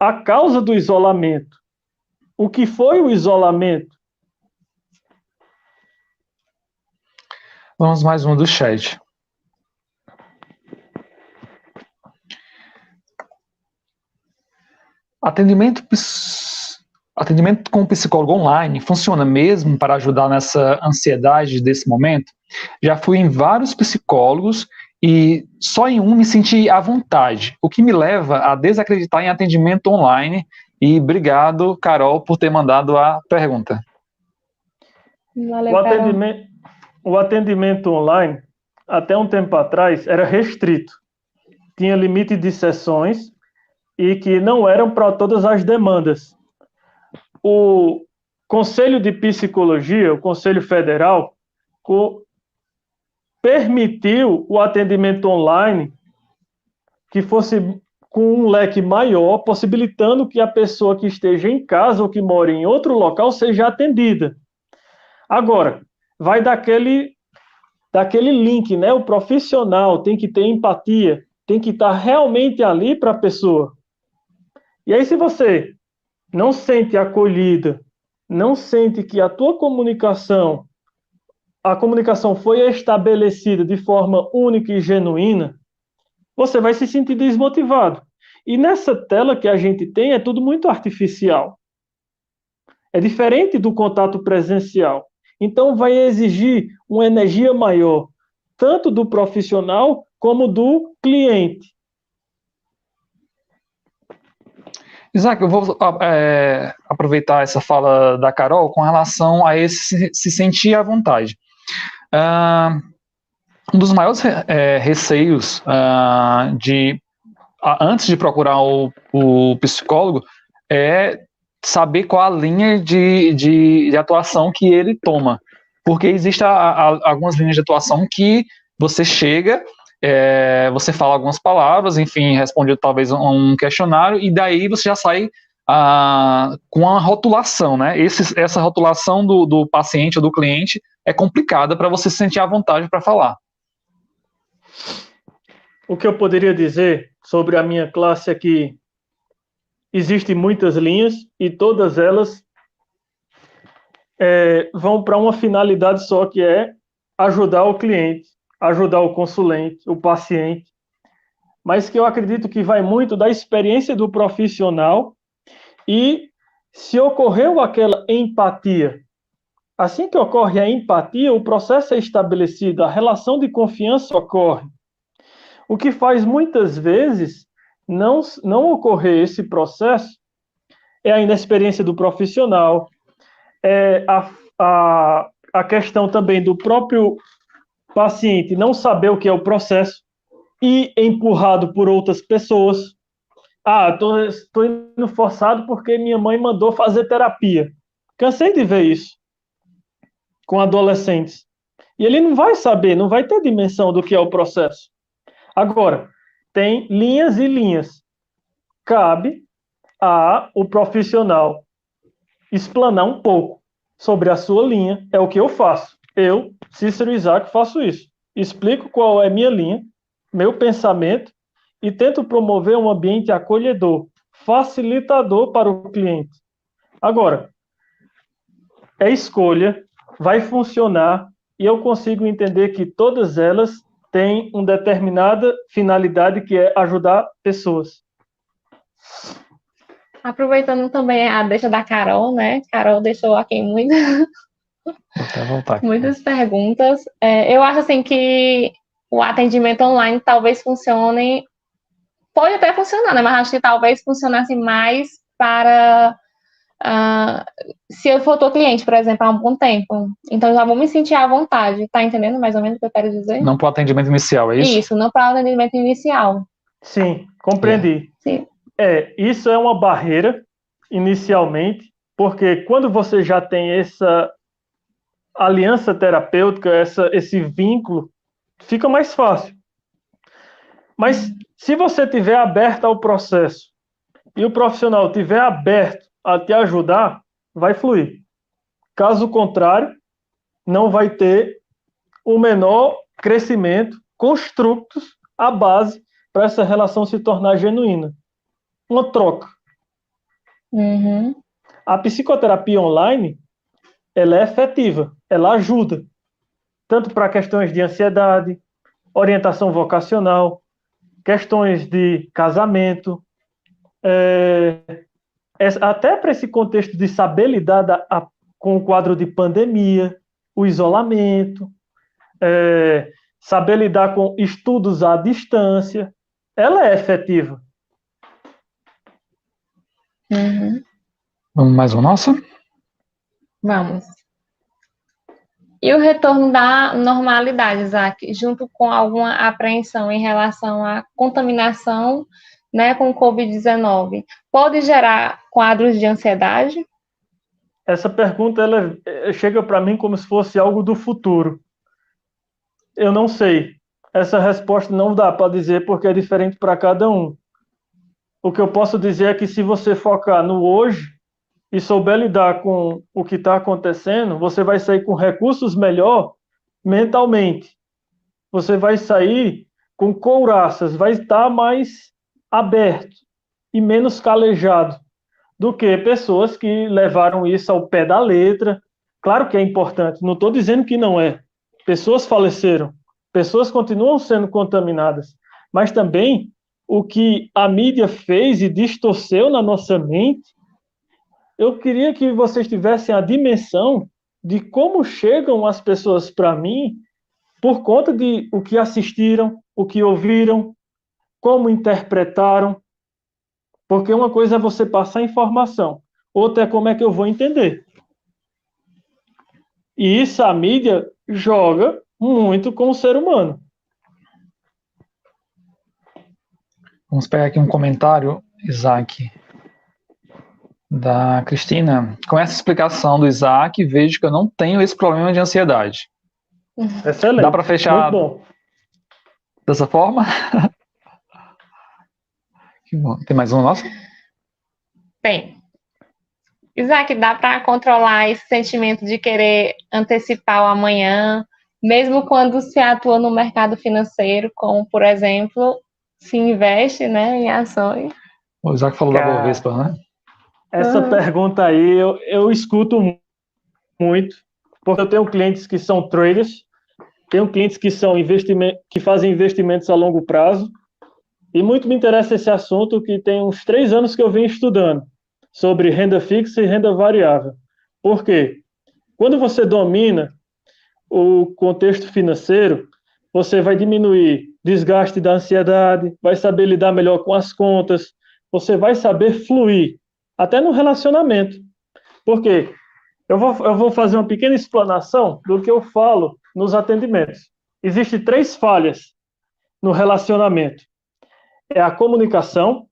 a causa do isolamento. O que foi o isolamento? Vamos mais uma do chat. Atendimento com psicólogo online funciona mesmo para ajudar nessa ansiedade desse momento? Já fui em vários psicólogos e só em um me senti à vontade, o que me leva a desacreditar em atendimento online. E obrigado, Carol, por ter mandado a pergunta. Valeu, o atendimento online, até um tempo atrás, era restrito. Tinha limite de sessões e que não eram para todas as demandas. O Conselho de Psicologia, o Conselho Federal, permitiu o atendimento online que fosse com um leque maior, possibilitando que a pessoa que esteja em casa ou que mora em outro local seja atendida. Agora, vai daquele link, né? O profissional tem que ter empatia, tem que estar realmente ali para a pessoa. E aí, se você não sente acolhida, não sente que a comunicação foi estabelecida de forma única e genuína, você vai se sentir desmotivado. E nessa tela que a gente tem, é tudo muito artificial. É diferente do contato presencial. Então, vai exigir uma energia maior, tanto do profissional como do cliente. Isaac, eu vou aproveitar essa fala da Carol com relação a esse se sentir à vontade. Um dos maiores receios antes de procurar o psicólogo é saber qual a linha de atuação que ele toma. Porque existem algumas linhas de atuação que você chega, você fala algumas palavras, enfim, responde talvez um questionário, e daí você já sai com a rotulação, né? Essa rotulação do paciente ou do cliente é complicada para você se sentir à vontade para falar. O que eu poderia dizer sobre a minha classe é que existem muitas linhas e todas elas vão para uma finalidade só, que é ajudar o cliente, ajudar o consulente, o paciente, mas que eu acredito que vai muito da experiência do profissional e se ocorreu aquela empatia. Assim que ocorre a empatia, o processo é estabelecido, a relação de confiança ocorre. O que faz muitas vezes não ocorrer esse processo é a inexperiência do profissional, a questão também do próprio paciente não saber o que é o processo e empurrado por outras pessoas. Estou indo forçado porque minha mãe mandou fazer terapia. Cansei de ver isso com adolescentes. E ele não vai saber, não vai ter dimensão do que é o processo. Agora, tem linhas e linhas. Cabe ao profissional explanar um pouco sobre a sua linha. É o que eu faço. Eu, Cícero Isaac, faço isso. Explico qual é minha linha, meu pensamento, e tento promover um ambiente acolhedor, facilitador para o cliente. Agora, é escolha, vai funcionar, e eu consigo entender que todas elas têm uma determinada finalidade, que é ajudar pessoas. Aproveitando também a deixa da Carol, né? Carol deixou aqui muitas perguntas. Eu acho assim que o atendimento online talvez funcione, pode até funcionar, né? Mas acho que talvez funcionasse mais para se eu for tua cliente, por exemplo, há um bom tempo. Então, já vou me sentir à vontade. Tá entendendo mais ou menos o que eu quero dizer? Não para o atendimento inicial, é isso? Isso, não para o atendimento inicial. Sim, compreendi. Sim. Isso é uma barreira, inicialmente, porque quando você já tem essa aliança terapêutica, esse vínculo, fica mais fácil. Mas se você estiver aberto ao processo e o profissional estiver aberto a te ajudar, vai fluir. Caso contrário, não vai ter o menor crescimento, construtos, a base para essa relação se tornar genuína. Uma troca. Uhum. A psicoterapia online, ela é efetiva, ela ajuda, tanto para questões de ansiedade, orientação vocacional, questões de casamento, até para esse contexto de saber lidar com o quadro de pandemia, o isolamento, saber lidar com estudos à distância, ela é efetiva. Uhum. Vamos mais uma nossa? Vamos. E o retorno da normalidade, Isaac, junto com alguma apreensão em relação à contaminação, né, com o Covid-19, pode gerar quadros de ansiedade? Essa pergunta ela chega para mim como se fosse algo do futuro. Eu não sei. Essa resposta não dá para dizer porque é diferente para cada um. o que eu posso dizer é que se você focar no hoje e souber lidar com o que está acontecendo, você vai sair com recursos melhor mentalmente. Você vai sair com couraças, vai estar mais aberto e menos calejado do que pessoas que levaram isso ao pé da letra. Claro que é importante, não estou dizendo que não é. Pessoas faleceram, pessoas continuam sendo contaminadas, mas também o que a mídia fez e distorceu na nossa mente, eu queria que vocês tivessem a dimensão de como chegam as pessoas para mim por conta de o que assistiram, o que ouviram, como interpretaram. Porque uma coisa é você passar informação, outra é como é que eu vou entender. E isso a mídia joga muito com o ser humano. Vamos pegar aqui um comentário, Isaac, da Cristina. Com essa explicação do Isaac, vejo que eu não tenho esse problema de ansiedade. Excelente. Dá para fechar muito bom. Dessa forma? Que bom. Tem mais um nosso? Tem. Isaac, dá para controlar esse sentimento de querer antecipar o amanhã, mesmo quando se atua no mercado financeiro, como, por exemplo, se investe, né, em ações? O Isaac falou da Bovespa, né? Essa pergunta aí eu escuto muito, porque eu tenho clientes que são traders, tenho clientes que são que fazem investimentos a longo prazo, e muito me interessa esse assunto, que tem uns 3 anos que eu venho estudando sobre renda fixa e renda variável. Por quê? Quando você domina o contexto financeiro, você vai diminuir desgaste da ansiedade, vai saber lidar melhor com as contas, você vai saber fluir, até no relacionamento. Por quê? Eu vou fazer uma pequena explanação do que eu falo nos atendimentos. Existem 3 falhas no relacionamento. É a comunicação,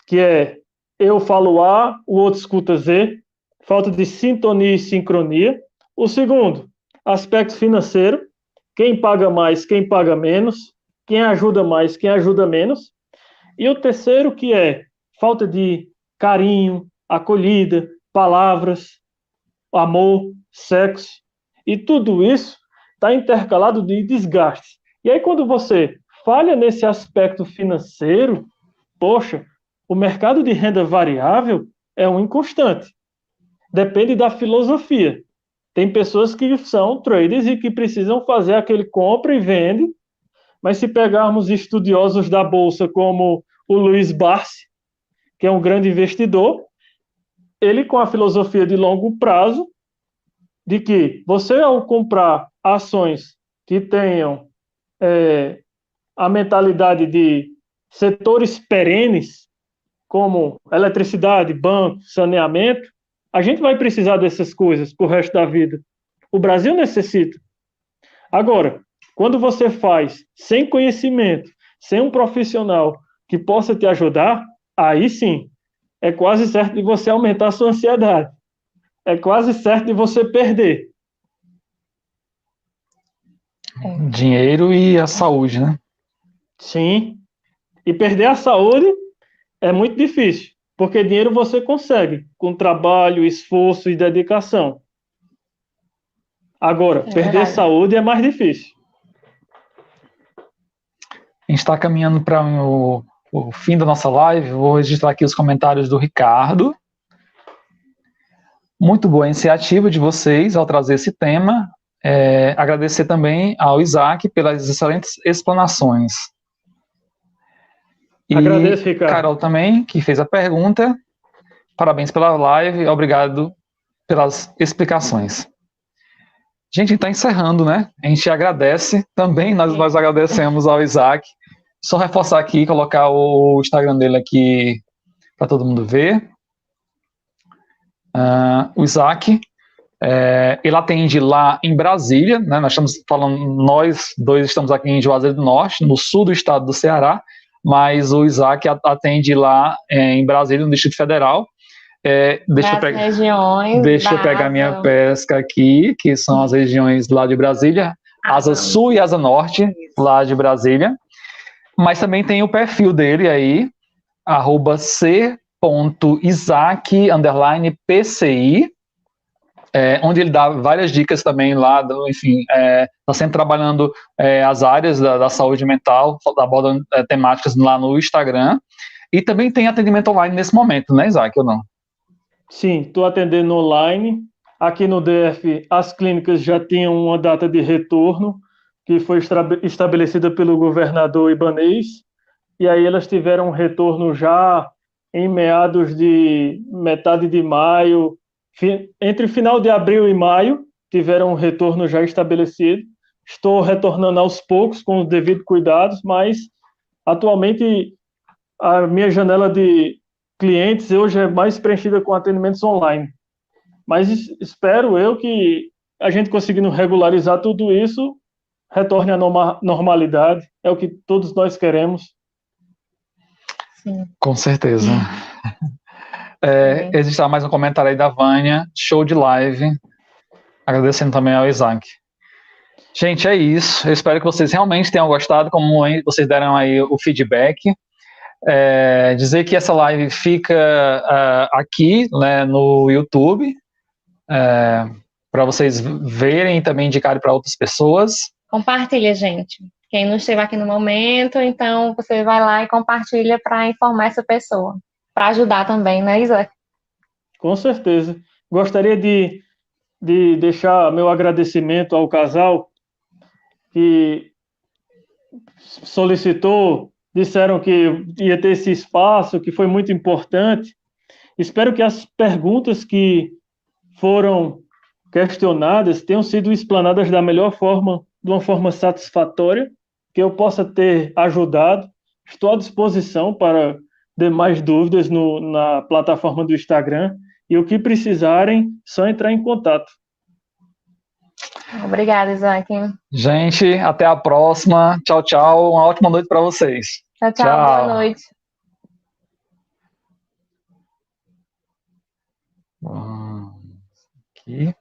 que é eu falo A, o outro escuta Z, falta de sintonia e sincronia. O segundo, aspecto financeiro, quem paga mais, quem paga menos, quem ajuda mais, quem ajuda menos. E o terceiro, que é falta de carinho, acolhida, palavras, amor, sexo. E tudo isso está intercalado de desgaste. E aí, quando você falha nesse aspecto financeiro, poxa, o mercado de renda variável é um inconstante. Depende da filosofia. Tem pessoas que são traders e que precisam fazer aquele compra e vende, mas se pegarmos estudiosos da Bolsa como o Luiz Barsi, que é um grande investidor, ele com a filosofia de longo prazo, de que você, ao comprar ações que tenham a mentalidade de setores perenes, como eletricidade, banco, saneamento, a gente vai precisar dessas coisas pro resto da vida. O Brasil necessita. Agora, quando você faz sem conhecimento, sem um profissional que possa te ajudar, aí sim, é quase certo de você aumentar a sua ansiedade. É quase certo de você perder. Dinheiro e a saúde, né? Sim. E perder a saúde é muito difícil, porque dinheiro você consegue, com trabalho, esforço e dedicação. Agora, perder a saúde é mais difícil. A gente está caminhando para o fim da nossa live. Vou registrar aqui os comentários do Ricardo. Muito boa a iniciativa de vocês ao trazer esse tema. Agradecer também ao Isaac pelas excelentes explanações. E agradeço, Ricardo. Carol também, que fez a pergunta. Parabéns pela live, obrigado pelas explicações. Gente, está encerrando, né? A gente agradece também, nós agradecemos ao Isaac. Só reforçar aqui, colocar o Instagram dele aqui para todo mundo ver. O Isaac, ele atende lá em Brasília, né? Nós estamos falando, nós dois estamos aqui em Juazeiro do Norte, no sul do estado do Ceará, mas o Isaac atende lá em Brasília, no Distrito Federal. Deixa eu pegar minha pesca aqui, que são as regiões lá de Brasília, Asa Sul e Asa Norte, lá de Brasília. Mas também tem o perfil dele aí, @c.isaac_pci, onde ele dá várias dicas também lá, enfim, está sempre trabalhando as áreas da saúde mental, abordando temáticas lá no Instagram, e também tem atendimento online nesse momento, né, Isaac, ou não? Sim, estou atendendo online. Aqui no DF, as clínicas já tinham uma data de retorno, que foi estabelecida pelo governador Ibanez, e aí elas tiveram um retorno já em meados de metade de maio, entre final de abril e maio, tiveram um retorno já estabelecido. Estou retornando aos poucos, com os devidos cuidados, mas atualmente a minha janela de clientes hoje é mais preenchida com atendimentos online. Mas espero eu que a gente conseguindo regularizar tudo isso, retorne à normalidade. É o que todos nós queremos. Sim. Com certeza. Existe mais um comentário aí da Vânia. Show de live. Agradecendo também ao Isaac. Gente, é isso. Eu espero que vocês realmente tenham gostado, como vocês deram aí o feedback. Dizer que essa live fica aqui, né, no YouTube, para vocês verem e também indicarem para outras pessoas. Compartilha, gente. Quem não esteve aqui no momento, então você vai lá e compartilha para informar essa pessoa, para ajudar também, né, Isaac? Com certeza. Gostaria de deixar meu agradecimento ao casal que solicitou, disseram que ia ter esse espaço, que foi muito importante. Espero que as perguntas que foram questionadas tenham sido explanadas da melhor forma, de uma forma satisfatória, que eu possa ter ajudado. Estou à disposição para demais dúvidas na plataforma do Instagram, e o que precisarem, só entrar em contato. Obrigada, Isaac. Gente, até a próxima. Tchau, tchau. Uma ótima noite para vocês. Tchau, tchau. Boa noite. Aqui.